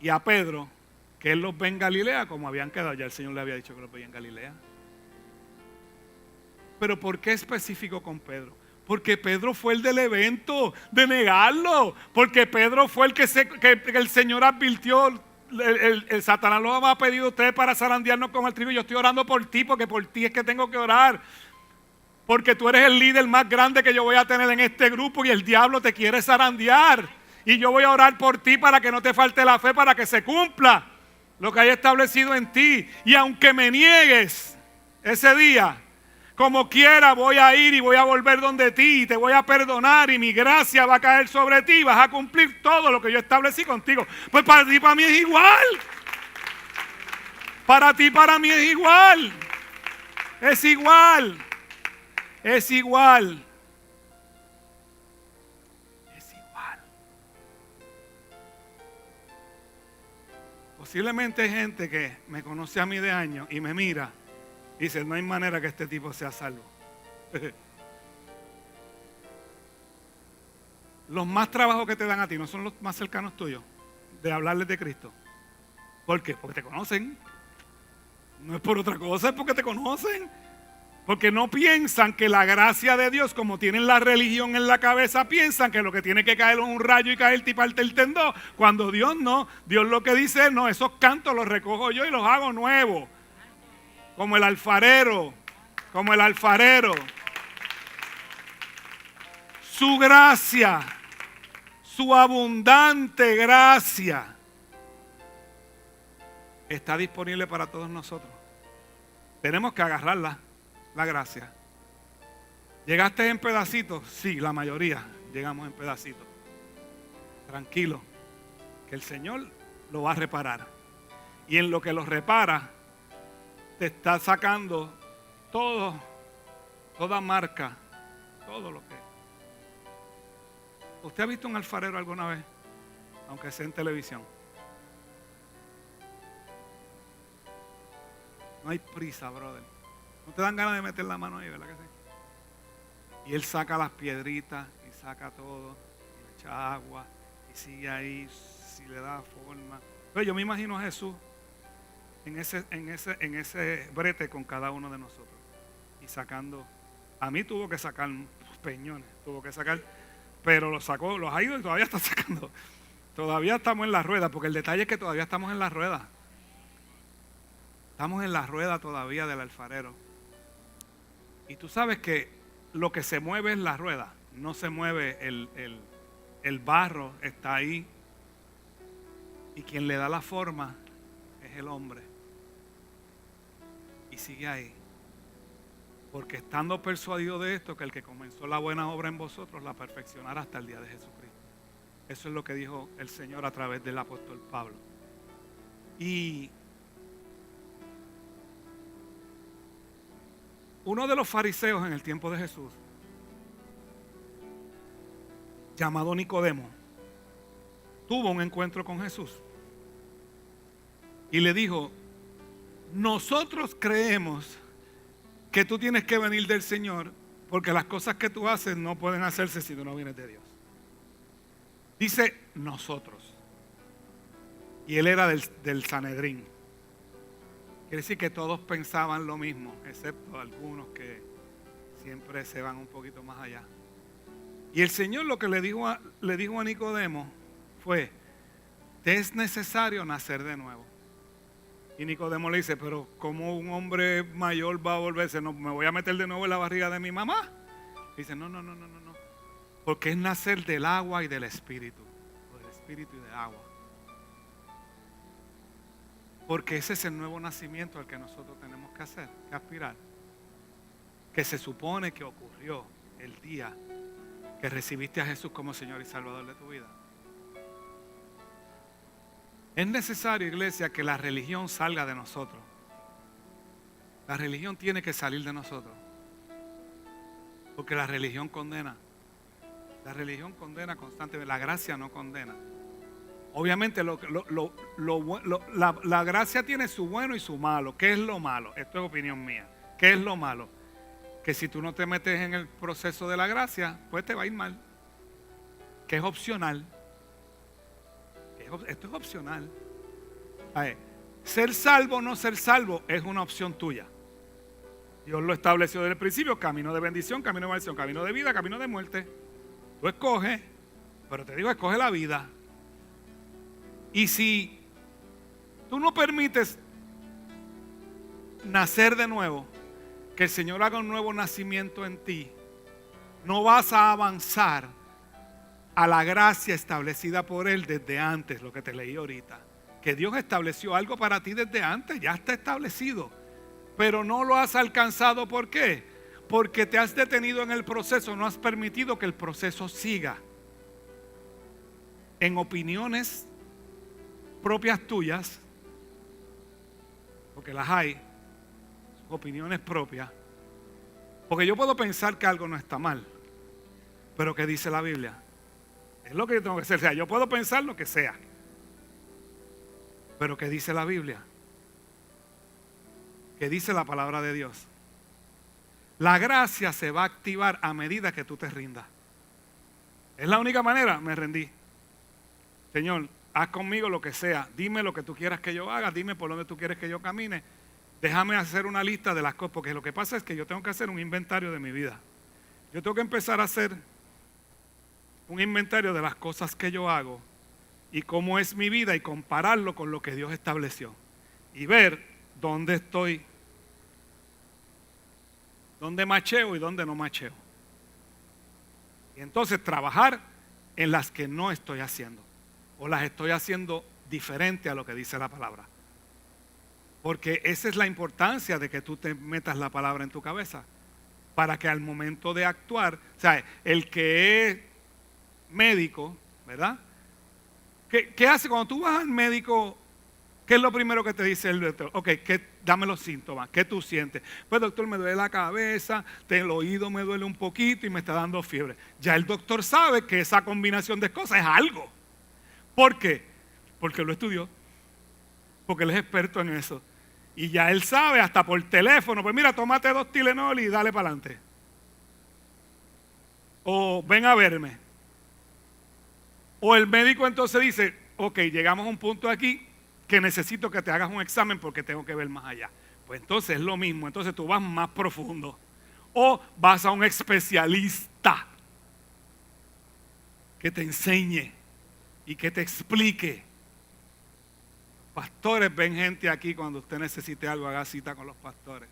y a Pedro que él los ve en Galilea, como habían quedado, ya el Señor le había dicho que los veía en Galilea. Pero ¿por qué específico con Pedro? Porque Pedro fue el del evento de negarlo. Porque Pedro fue el que el Señor advirtió. El Satanás lo ha pedido a ustedes para zarandearnos con el trigo. Yo estoy orando por ti, porque por ti es que tengo que orar. Porque tú eres el líder más grande que yo voy a tener en este grupo y el diablo te quiere zarandear. Y yo voy a orar por ti para que no te falte la fe, para que se cumpla lo que hay establecido en ti. Y aunque me niegues ese día, como quiera voy a ir y voy a volver donde ti y te voy a perdonar y mi gracia va a caer sobre ti y vas a cumplir todo lo que yo establecí contigo. Pues para ti, para mí es igual. Para ti, para mí es igual. Es igual. Es igual. Es igual. Posiblemente hay gente que me conoce a mí de años y me mira y dice, no hay manera que este tipo sea salvo. Los más trabajos que te dan a ti no son los más cercanos tuyos de hablarles de Cristo. ¿Por qué? Porque te conocen. No es por otra cosa, es porque te conocen. Porque no piensan que la gracia de Dios, como tienen la religión en la cabeza, piensan que lo que tiene que caer es un rayo y caer y parte el tendón. Cuando Dios no, Dios lo que dice es, no, esos cantos los recojo yo y los hago nuevos. Como el alfarero, como el alfarero. Su gracia, su abundante gracia está disponible para todos nosotros. Tenemos que agarrarla. La gracia. ¿Llegaste en pedacitos? Sí, la mayoría llegamos en pedacitos. Tranquilo, que el Señor lo va a reparar. Y en lo que lo repara, te está sacando todo, toda marca, todo lo que. ¿Usted ha visto un alfarero alguna vez? Aunque sea en televisión. No hay prisa, brother. No te dan ganas de meter la mano ahí, ¿verdad que sí? Y él saca las piedritas y saca todo, y le echa agua y sigue ahí, si le da forma. Pero yo me imagino a Jesús en ese brete con cada uno de nosotros y sacando. A mí tuvo que sacar peñones, tuvo que sacar, pero los sacó, los ha ido y todavía está sacando. Todavía estamos en la rueda, porque el detalle es que todavía estamos en la rueda. Estamos en la rueda todavía del alfarero. Y tú sabes que lo que se mueve es la rueda, no se mueve el barro, está ahí. Y quien le da la forma es el hombre. Y sigue ahí. Porque estando persuadido de esto, que el que comenzó la buena obra en vosotros la perfeccionará hasta el día de Jesucristo. Eso es lo que dijo el Señor a través del apóstol Pablo. Y uno de los fariseos en el tiempo de Jesús, llamado Nicodemo, tuvo un encuentro con Jesús y le dijo, nosotros creemos que tú tienes que venir del Señor porque las cosas que tú haces no pueden hacerse si tú no vienes de Dios. Dice nosotros. Y él era del Sanedrín. Quiere decir que todos pensaban lo mismo, excepto algunos que siempre se van un poquito más allá. Y el Señor lo que le dijo a Nicodemo fue, te es necesario nacer de nuevo. Y Nicodemo le dice, pero ¿cómo un hombre mayor va a volverse? No, ¿me voy a meter de nuevo en la barriga de mi mamá? Dice, no. Porque es nacer del agua y del espíritu. O del espíritu y del agua. Porque ese es el nuevo nacimiento al que nosotros tenemos que hacer, que aspirar. Que se supone que ocurrió el día que recibiste a Jesús como Señor y Salvador de tu vida. Es necesario, iglesia, que la religión salga de nosotros. La religión tiene que salir de nosotros. Porque la religión condena. La religión condena constantemente. La gracia no condena. Obviamente la gracia tiene su bueno y su malo. ¿Qué es lo malo? Esto es opinión mía. ¿Qué es lo malo? Que si tú no te metes en el proceso de la gracia, pues te va a ir mal. Que es opcional. Esto es opcional. A ver, ser salvo o no ser salvo es una opción tuya. Dios lo estableció desde el principio. Camino de bendición, camino de maldición, camino de vida, camino de muerte. Tú escoges, pero te digo, escoge la vida. Y si tú no permites nacer de nuevo, que el Señor haga un nuevo nacimiento en ti, no vas a avanzar a la gracia establecida por Él desde antes, lo que te leí ahorita. Que Dios estableció algo para ti desde antes, ya está establecido. Pero no lo has alcanzado, ¿por qué? Porque te has detenido en el proceso, no has permitido que el proceso siga. En opiniones propias tuyas, porque las hay, opiniones propias. Porque yo puedo pensar que algo no está mal. Pero ¿qué dice la Biblia? Es lo que yo tengo que hacer. O sea, yo puedo pensar lo que sea. Pero ¿qué dice la Biblia? ¿Qué dice la palabra de Dios? La gracia se va a activar a medida que tú te rindas. Es la única manera, me rendí. Señor, haz conmigo lo que sea. Dime lo que tú quieras que yo haga. Dime por dónde tú quieres que yo camine. Déjame hacer una lista de las cosas. Porque lo que pasa es que yo tengo que hacer un inventario de mi vida. Yo tengo que empezar a hacer un inventario de las cosas que yo hago y cómo es mi vida y compararlo con lo que Dios estableció. Y ver dónde estoy, dónde macheo y dónde no macheo. Y entonces trabajar en las que no estoy haciendo. O las estoy haciendo diferente a lo que dice la palabra. Porque esa es la importancia de que tú te metas la palabra en tu cabeza. Para que al momento de actuar, o sea, el que es médico, ¿verdad? ¿Qué hace cuando tú vas al médico? ¿Qué es lo primero que te dice el doctor? Ok, dame los síntomas, ¿qué tú sientes? Pues doctor, me duele la cabeza, el oído me duele un poquito y me está dando fiebre. Ya el doctor sabe que esa combinación de cosas es algo. ¿Por qué? Porque lo estudió, porque él es experto en eso. Y ya él sabe hasta por teléfono, pues mira, tómate 2 Tylenol y dale para adelante. O ven a verme. O el médico entonces dice, ok, llegamos a un punto aquí que necesito que te hagas un examen porque tengo que ver más allá. Pues entonces es lo mismo, entonces tú vas más profundo. O vas a un especialista que te enseñe y que te explique. Pastores, ven gente aquí cuando usted necesite algo, haga cita con los pastores.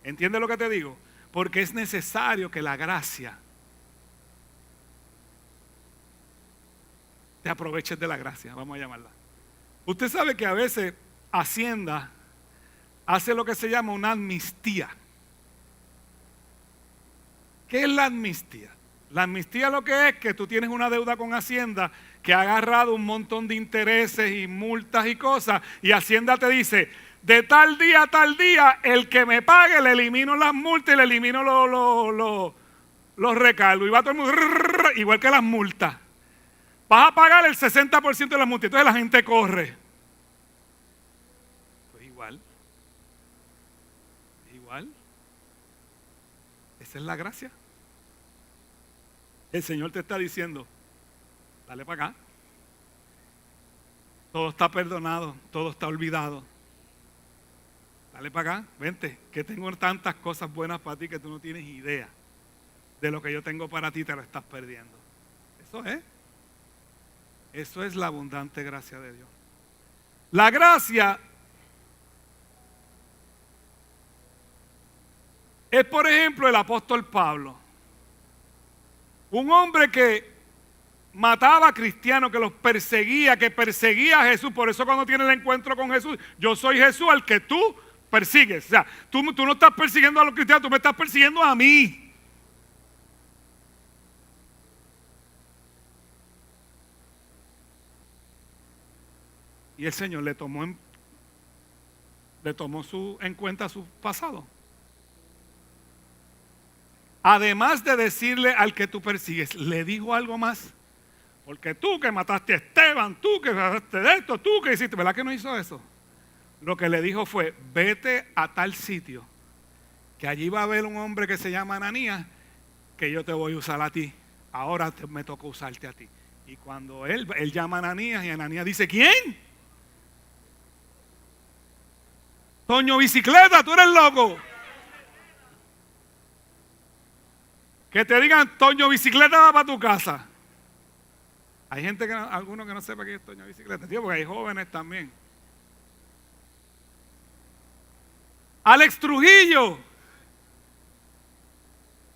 ¿Entiende lo que te digo? Porque es necesario que la gracia, te aproveches de la gracia, vamos a llamarla. Usted sabe que a veces Hacienda hace lo que se llama una amnistía. ¿Qué es la amnistía? La amnistía lo que es que tú tienes una deuda con Hacienda que ha agarrado un montón de intereses y multas y cosas, y Hacienda te dice, de tal día a tal día, el que me pague le elimino las multas y le elimino los recargos. Y va todo el mundo, igual que las multas. Vas a pagar el 60% de las multas. Entonces la gente corre. Pues igual. Igual. Esa es la gracia. El Señor te está diciendo, dale para acá. Todo está perdonado, todo está olvidado. Dale para acá, vente, que tengo tantas cosas buenas para ti que tú no tienes idea de lo que yo tengo para ti, te lo estás perdiendo. Eso es la abundante gracia de Dios. La gracia es, por ejemplo, el apóstol Pablo. Un hombre que mataba a cristianos, que los perseguía, que perseguía a Jesús. Por eso cuando tiene el encuentro con Jesús, yo soy Jesús al que tú persigues. O sea, tú no estás persiguiendo a los cristianos, tú me estás persiguiendo a mí. Y el Señor le tomó en cuenta su pasado. Además de decirle al que tú persigues, le dijo algo más. Porque tú que mataste a Esteban, tú que mataste de esto, tú que hiciste, ¿verdad que no hizo eso? Lo que le dijo fue, vete a tal sitio, que allí va a haber un hombre que se llama Ananías, que yo te voy a usar a ti. Ahora me toca usarte a ti. Y cuando él llama a Ananías, y Ananías dice, ¿quién? Toño Bicicleta, tú eres loco. Que te digan, Toño Bicicleta va para tu casa. Hay gente, algunos que no sepa qué es Toño Bicicleta, tío, porque hay jóvenes también. Alex Trujillo.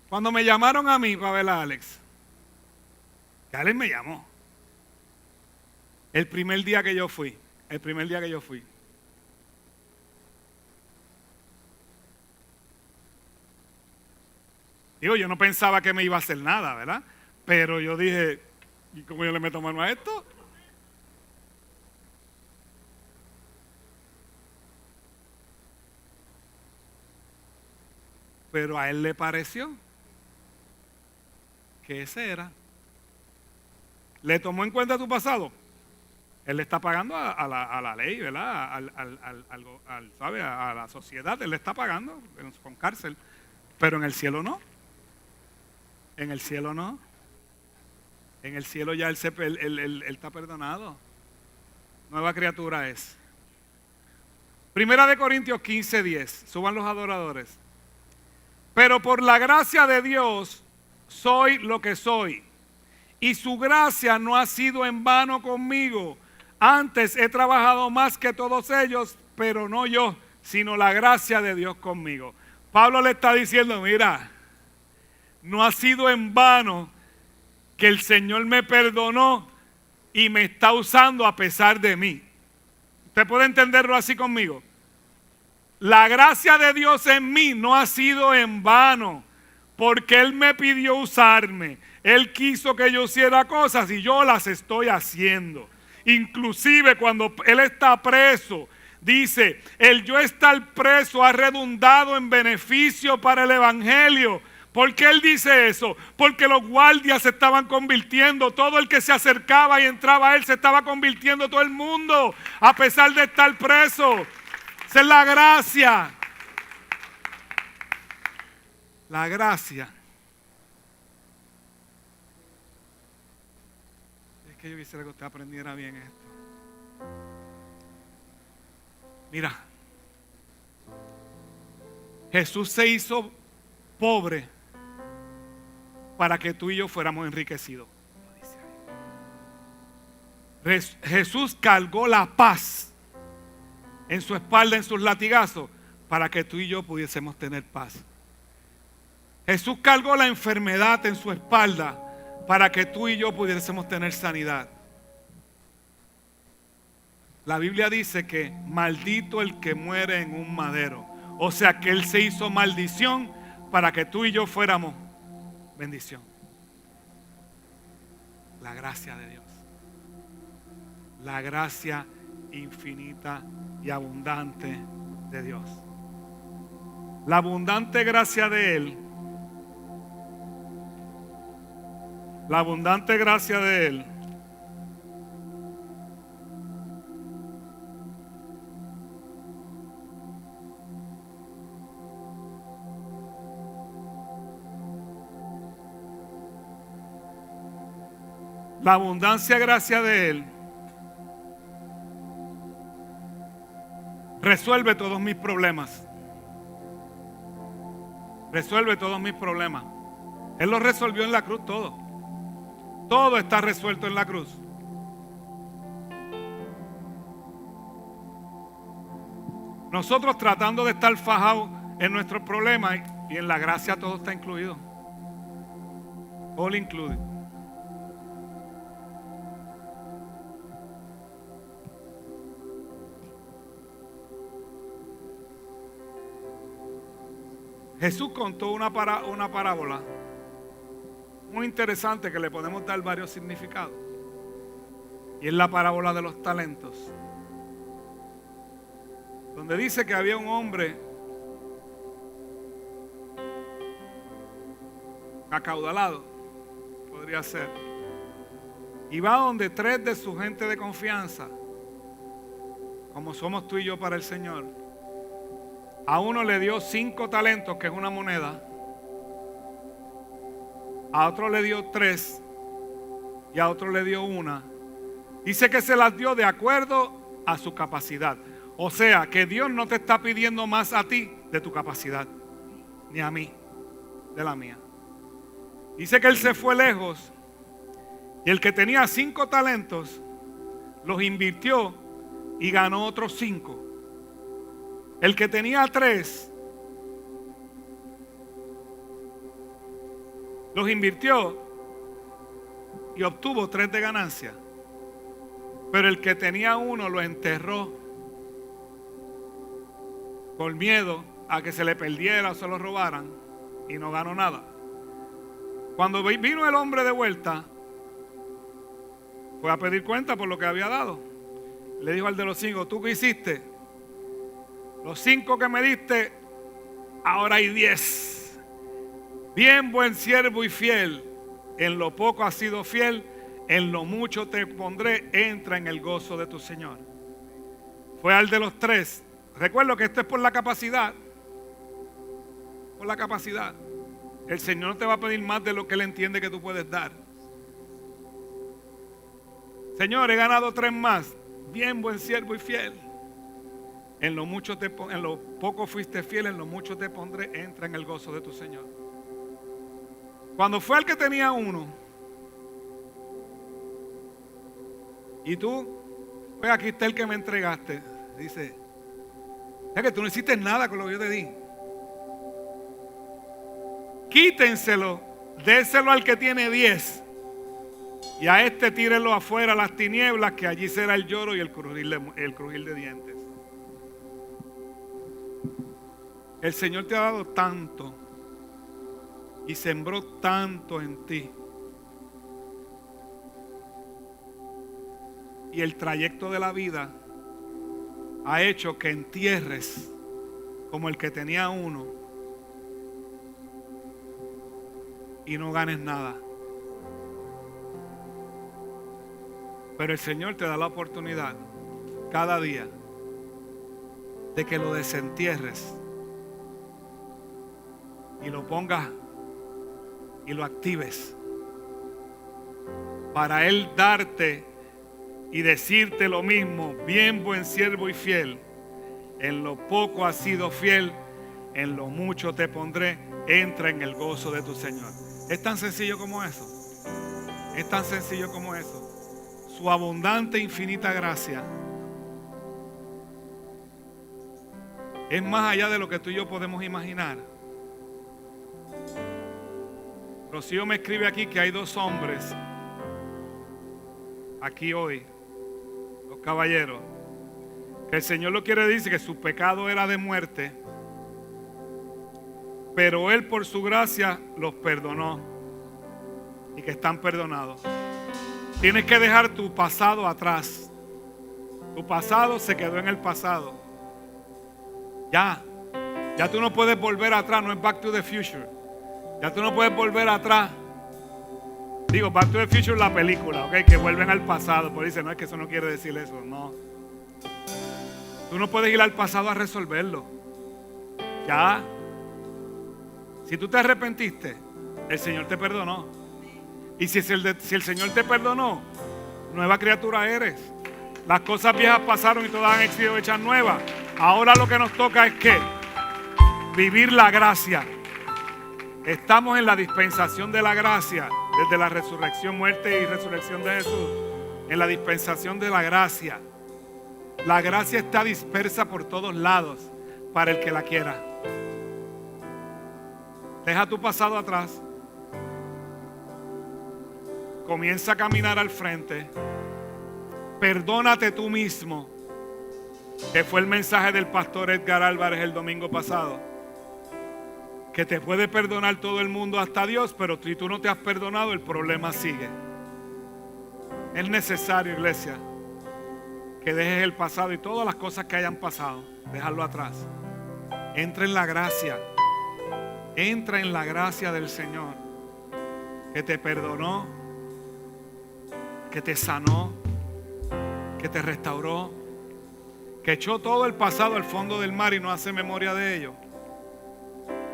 Cuando me llamaron a mí para ver a Alex, que Alex me llamó. El primer día que yo fui. Digo, yo no pensaba que me iba a hacer nada, ¿verdad? Pero yo dije, ¿y cómo yo le meto mano a esto? Pero a él le pareció que ese era. ¿Le tomó en cuenta tu pasado? Él le está pagando a la ley, ¿verdad? ¿Sabe? A la sociedad, él le está pagando con cárcel. Pero en el cielo no. En el cielo no. En el cielo ya él está perdonado. Nueva criatura es. Primera de Corintios 15:10. Suban los adoradores. Pero por la gracia de Dios soy lo que soy. Y su gracia no ha sido en vano conmigo. Antes he trabajado más que todos ellos, pero no yo, sino la gracia de Dios conmigo. Pablo le está diciendo, mira, no ha sido en vano que el Señor me perdonó y me está usando a pesar de mí. ¿Usted puede entenderlo así conmigo? La gracia de Dios en mí no ha sido en vano, porque Él me pidió usarme. Él quiso que yo hiciera cosas y yo las estoy haciendo. Inclusive cuando Él está preso, dice, el yo estar preso ha redundado en beneficio para el Evangelio. ¿Por qué Él dice eso? Porque los guardias se estaban convirtiendo. Todo el que se acercaba y entraba a Él se estaba convirtiendo, todo el mundo, a pesar de estar preso. Esa es la gracia. La gracia. Es que yo quisiera que usted aprendiera bien esto. Mira, Jesús se hizo pobre para que tú y yo fuéramos enriquecidos. Jesús cargó la paz en su espalda, en sus latigazos, para que tú y yo pudiésemos tener paz. Jesús cargó la enfermedad en su espalda para que tú y yo pudiésemos tener sanidad. La Biblia dice que maldito el que muere en un madero. O sea que Él se hizo maldición para que tú y yo fuéramos bendición. La gracia de Dios. La gracia infinita y abundante de Dios. La abundante gracia de Él. La abundante gracia de Él la abundancia gracia de Él resuelve todos mis problemas. Resuelve todos mis problemas. Él lo resolvió en la cruz todo. Todo está resuelto en la cruz. Nosotros tratando de estar fajados en nuestros problemas y en la gracia todo está incluido. All included. Jesús contó una parábola muy interesante que le podemos dar varios significados. Y es la parábola de los talentos. Donde dice que había un hombre acaudalado, podría ser. Y va donde 3 de su gente de confianza, como somos tú y yo para el Señor. A uno le dio 5 talentos, que es una moneda. A otro le dio 3. Y a otro le dio 1. Dice que se las dio de acuerdo a su capacidad. O sea, que Dios no te está pidiendo más a ti de tu capacidad, ni a mí, de la mía. Dice que él se fue lejos. Y el que tenía 5 talentos, los invirtió y ganó otros 5. El que tenía 3, los invirtió y obtuvo 3 de ganancia. Pero el que tenía 1 lo enterró por miedo a que se le perdiera o se lo robaran y no ganó nada. Cuando vino el hombre de vuelta, fue a pedir cuenta por lo que había dado. Le dijo al de los 5, ¿tú qué hiciste? Los 5 que me diste, ahora hay 10. Bien, buen siervo y fiel, en lo poco has sido fiel, en lo mucho te pondré, entra en el gozo de tu Señor. Fue al de los 3. Recuerdo que esto es por la capacidad. Por la capacidad. El Señor no te va a pedir más de lo que Él entiende que tú puedes dar. Señor, he ganado 3 más. Bien, buen siervo y fiel. En lo poco fuiste fiel, en lo mucho te pondré, entra en el gozo de tu Señor. Cuando fue al que tenía 1, y tú, pues aquí está el que me entregaste, dice, es que tú no hiciste nada con lo que yo te di. Quítenselo, déselo al que tiene 10, y a este tírenlo afuera a las tinieblas, que allí será el lloro y el crujir de dientes. El Señor te ha dado tanto y sembró tanto en ti. Y el trayecto de la vida ha hecho que entierres como el que tenía 1 y no ganes nada. Pero el Señor te da la oportunidad cada día de que lo desentierres y lo pongas y lo actives para Él darte y decirte lo mismo: bien, buen siervo y fiel, en lo poco has sido fiel, en lo mucho te pondré, entra en el gozo de tu Señor. Es tan sencillo como eso. Es tan sencillo como eso. Su abundante e infinita gracia es más allá de lo que tú y yo podemos imaginar. Rocío me escribe aquí que hay 2 hombres aquí hoy, 2 caballeros, que el Señor lo quiere decir que su pecado era de muerte, pero Él por su gracia los perdonó y que están perdonados. Tienes que dejar tu pasado atrás. Tu pasado se quedó en el pasado. Ya tú no puedes volver atrás, no es Back to the Future. Ya tú no puedes volver atrás. Digo, Back to the Future es la película, ¿ok? Que vuelven al pasado. Pero dice, no, es que eso no quiere decir eso, no. Tú no puedes ir al pasado a resolverlo. Ya. Si tú te arrepentiste, el Señor te perdonó. Y si el Señor te perdonó, nueva criatura eres. Las cosas viejas pasaron y todas han sido hechas nuevas. Ahora lo que nos toca es que vivir la gracia. Estamos en la dispensación de la gracia, desde la resurrección, muerte y resurrección de Jesús. En la dispensación de la gracia. La gracia está dispersa por todos lados para el que la quiera. Deja tu pasado atrás. Comienza a caminar al frente. Perdónate tú mismo, que fue el mensaje del pastor Edgar Álvarez el domingo pasado. Que te puede perdonar todo el mundo, hasta Dios, pero si tú no te has perdonado, el problema sigue. Es necesario, iglesia, que dejes el pasado y todas las cosas que hayan pasado, dejarlo atrás. Entra en la gracia. Entra en la gracia del Señor, que te perdonó, que te sanó, que te restauró, que echó todo el pasado al fondo del mar y no hace memoria de ello.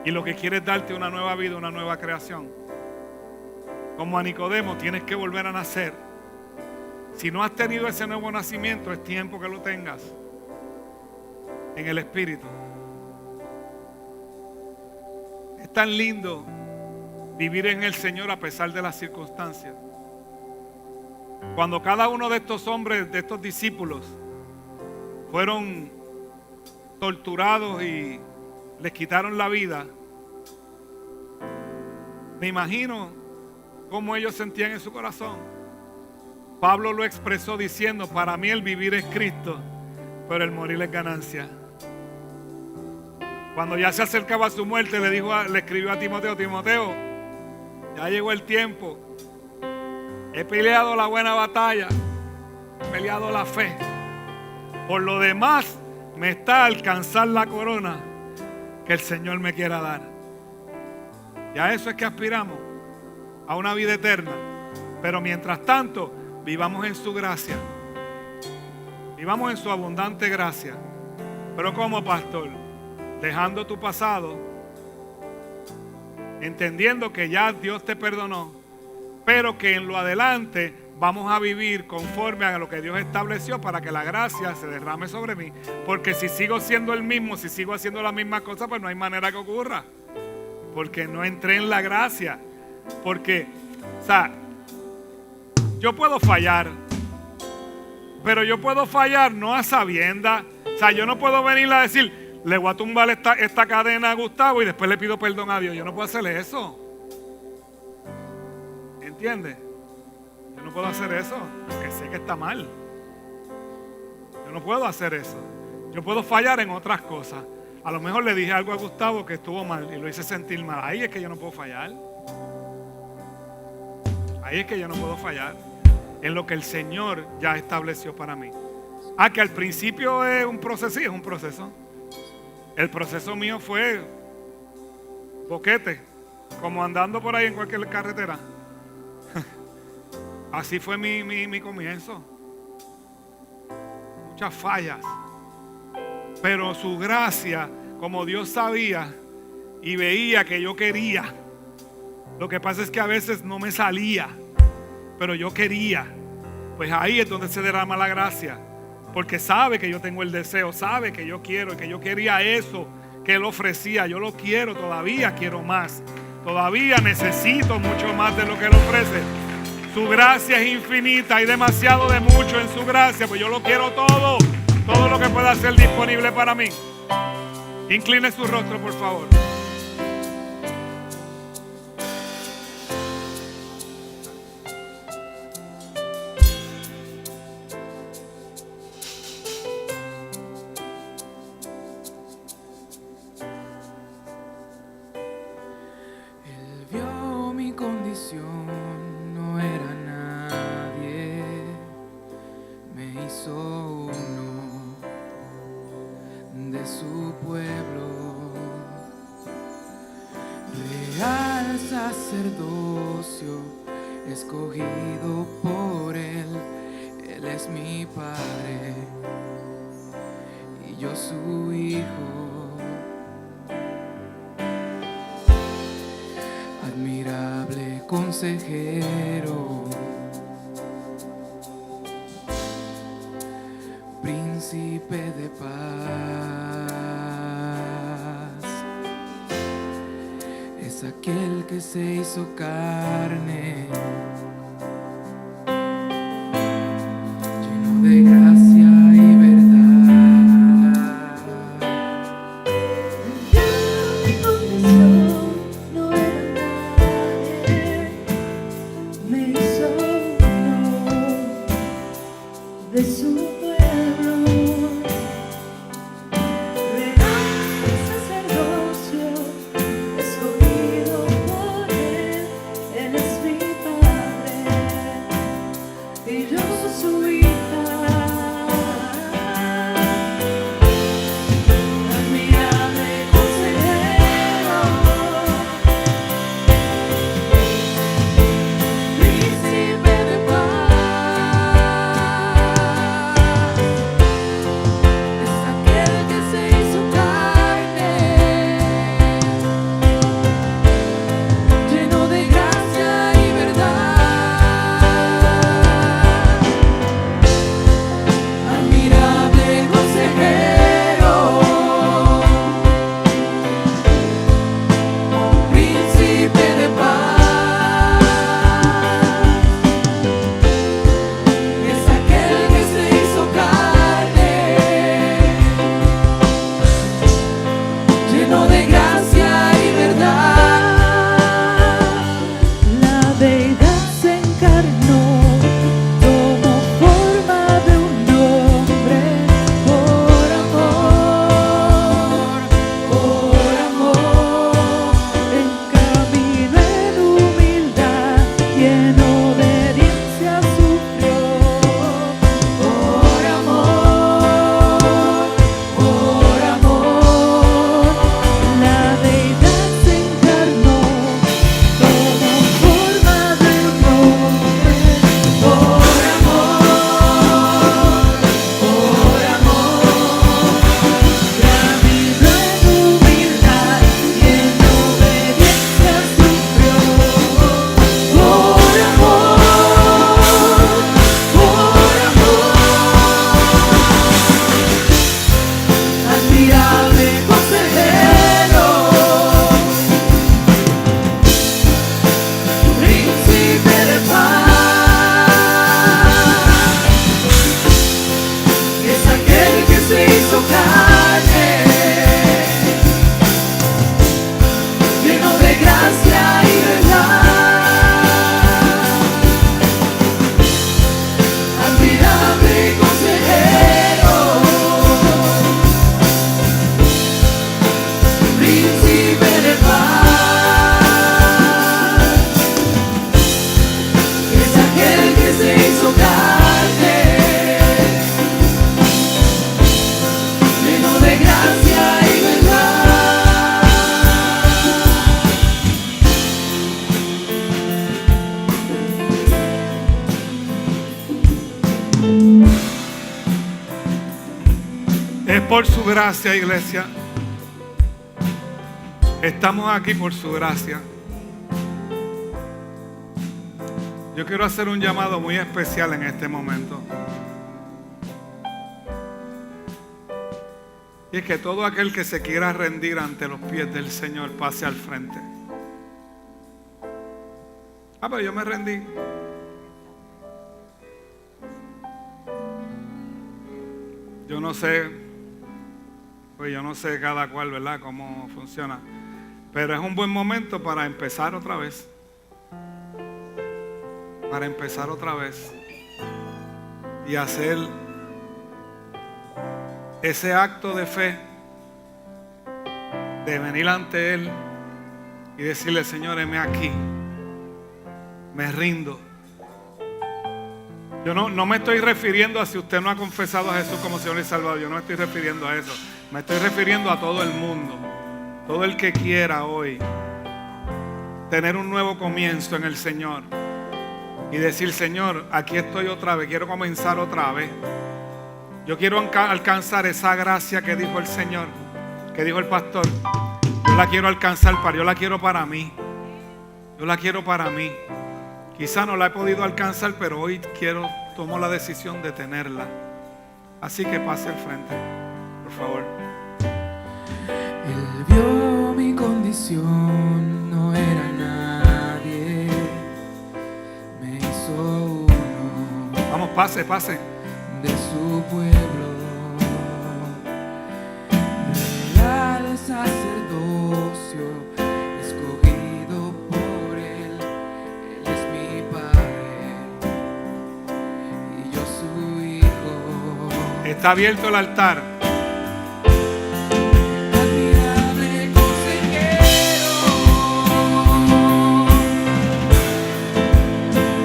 Y lo que quiere es darte una nueva vida, una nueva creación. Como a Nicodemo, tienes que volver a nacer. Si no has tenido ese nuevo nacimiento, es tiempo que lo tengas en el Espíritu. Es tan lindo vivir en el Señor a pesar de las circunstancias. Cuando cada uno de estos hombres, de estos discípulos, fueron torturados y les quitaron la vida, me imagino cómo ellos sentían en su corazón. Pablo lo expresó diciendo: para mí el vivir es Cristo, pero el morir es ganancia. Cuando ya se acercaba a su muerte, le escribió a Timoteo: Timoteo, ya llegó el tiempo. He peleado la buena batalla, he peleado la fe. Por lo demás, me está a alcanzar la corona que el Señor me quiera dar. Y a eso es que aspiramos, a una vida eterna. Pero mientras tanto, vivamos en su gracia. Vivamos en su abundante gracia. Pero como pastor, dejando tu pasado, entendiendo que ya Dios te perdonó, pero que en lo adelante vamos a vivir conforme a lo que Dios estableció para que la gracia se derrame sobre mí. Porque si sigo siendo el mismo, si sigo haciendo la misma cosa, pues no hay manera que ocurra. Porque no entré en la gracia. Porque, o sea, yo puedo fallar, pero yo puedo fallar no a sabiendas. O sea, yo no puedo venir a decir, le voy a tumbar esta cadena a Gustavo y después le pido perdón a Dios. Yo no puedo hacerle eso. ¿Entiendes? Yo no puedo hacer eso, porque sé que está mal. Yo no puedo hacer eso. Yo puedo fallar en otras cosas. A lo mejor le dije algo a Gustavo que estuvo mal y lo hice sentir mal. Ahí es que yo no puedo fallar. Ahí es que yo no puedo fallar en lo que el Señor ya estableció para mí. Que al principio es un proceso, sí, es un proceso. El proceso mío fue boquete, como andando por ahí en cualquier carretera. Así fue mi comienzo. Muchas fallas. Pero su gracia, como Dios sabía y veía que yo quería. Lo que pasa es que a veces no me salía, pero yo quería. Pues ahí es donde se derrama la gracia. Porque sabe que yo tengo el deseo, sabe que yo quiero y que yo quería eso que Él ofrecía. Yo lo quiero, todavía quiero más. Todavía necesito mucho más de lo que Él ofrece. Su gracia es infinita, hay demasiado de mucho en su gracia, pues yo lo quiero todo. Todo lo que pueda ser disponible para mí. Incline su rostro, por favor. Él vio mi condición, no era nadie, me hizo uno de su pueblo, real sacerdocio, escogido por Él es mi Padre y yo su Hijo. Admirable consejero, príncipe de paz, es aquel que se hizo carne, lleno de gracia y verdad. No era nadie, me hizo uno de su pueblo, real sacerdocio, escogido por Él es mi Padre Es por su gracia, iglesia. Estamos aquí por su gracia. Yo quiero hacer un llamado muy especial en este momento. Y es que todo aquel que se quiera rendir ante los pies del Señor pase al frente. Pero yo me rendí. Yo no sé, pues yo no sé cada cual, ¿verdad?, cómo funciona. Pero es un buen momento para empezar otra vez. Para empezar otra vez. Y hacer ese acto de fe. De venir ante Él y decirle: Señor, heme aquí. Me rindo. Yo no me estoy refiriendo a si usted no ha confesado a Jesús como Señor y Salvador. Yo no me estoy refiriendo a eso. Me estoy refiriendo a todo el mundo. Todo el que quiera hoy tener un nuevo comienzo en el Señor. Y decir: Señor, aquí estoy otra vez. Quiero comenzar otra vez. Yo quiero alcanzar esa gracia que dijo el Señor, que dijo el pastor. Yo la quiero alcanzar, yo la quiero para mí. Yo la quiero para mí. Quizá no la he podido alcanzar, pero hoy tomo la decisión de tenerla. Así que pase al frente, por favor. Él vio mi condición, no era nadie, me hizo uno. Vamos, pase. De su pueblo, real sacerdocio, escogido por Él es mi Padre y yo su Hijo. Está abierto el altar. Admirable consejero,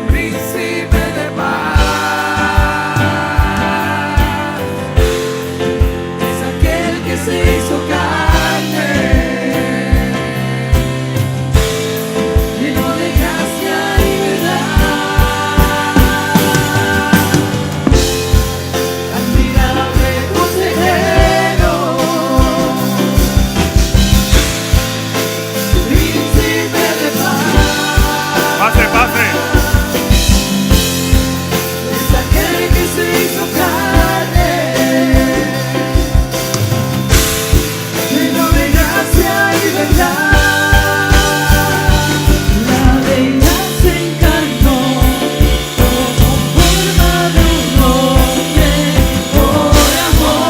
príncipe de paz. Se hizo carne, lleno de gracia y verdad. Admirable consejero, príncipe de paz. Pase. Es aquel que se hizo carne, y verdad. La deidad se encarnó, tomó forma de un hombre, por amor.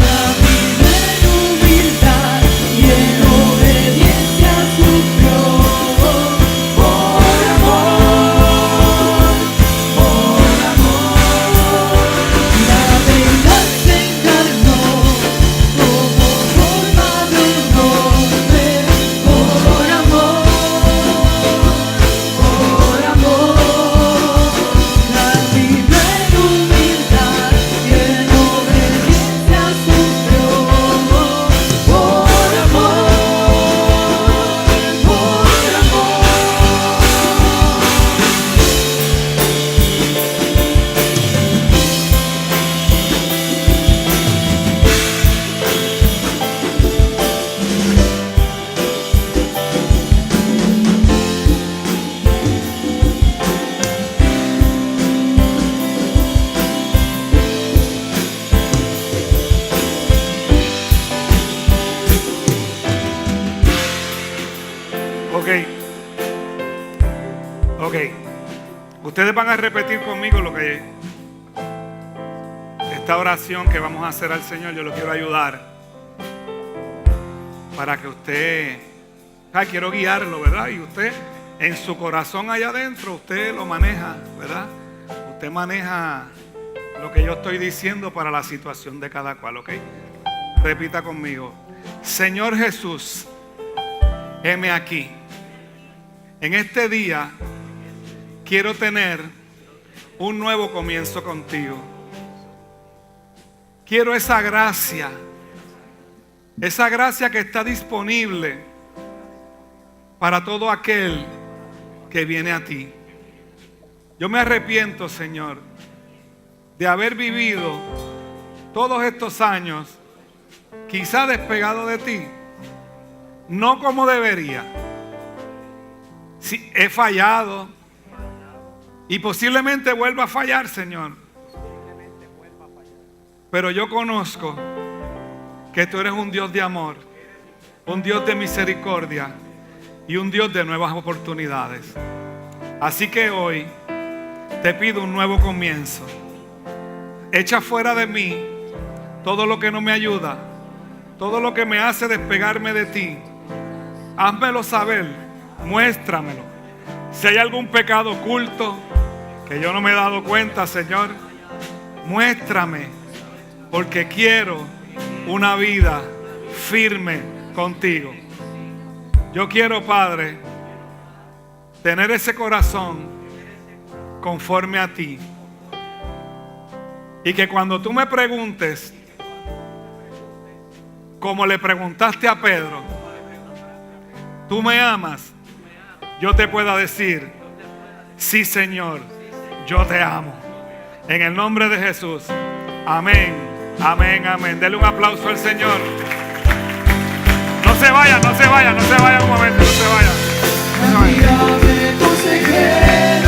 La vida en humildad y en obediencia sufrió, por amor. La deidad se encarnó, tomó forma de un hombre, por amor. La vida en humildad y en obediencia sufrió, por amor. Ok. Ustedes van a repetir conmigo esta oración que vamos a hacer al Señor. Yo lo quiero ayudar para que usted, quiero guiarlo, ¿verdad? Y usted en su corazón allá adentro, usted lo maneja, ¿verdad? Usted maneja lo que yo estoy diciendo para la situación de cada cual, ¿ok? Repita conmigo: Señor Jesús, heme aquí. En este día quiero tener un nuevo comienzo contigo. Quiero esa gracia que está disponible para todo aquel que viene a ti. Yo me arrepiento, Señor, de haber vivido todos estos años, quizá despegado de ti, no como debería. Sí, he fallado y posiblemente vuelva a fallar, Señor. Pero yo conozco que tú eres un Dios de amor, un Dios de misericordia y un Dios de nuevas oportunidades. Así que hoy te pido un nuevo comienzo. Echa fuera de mí todo lo que no me ayuda, todo lo que me hace despegarme de ti. Házmelo saber, muéstramelo. Si hay algún pecado oculto que yo no me he dado cuenta, Señor, muéstrame, porque quiero una vida firme contigo. Yo quiero, Padre, tener ese corazón conforme a ti. Y que cuando tú me preguntes, como le preguntaste a Pedro, ¿tú me amas? Yo te pueda decir, sí, Señor, yo te amo. En el nombre de Jesús. Amén, amén, amén. Dele un aplauso al Señor. No se vaya, no se vaya, no se vaya un momento, no se vaya. Amiga de consejero.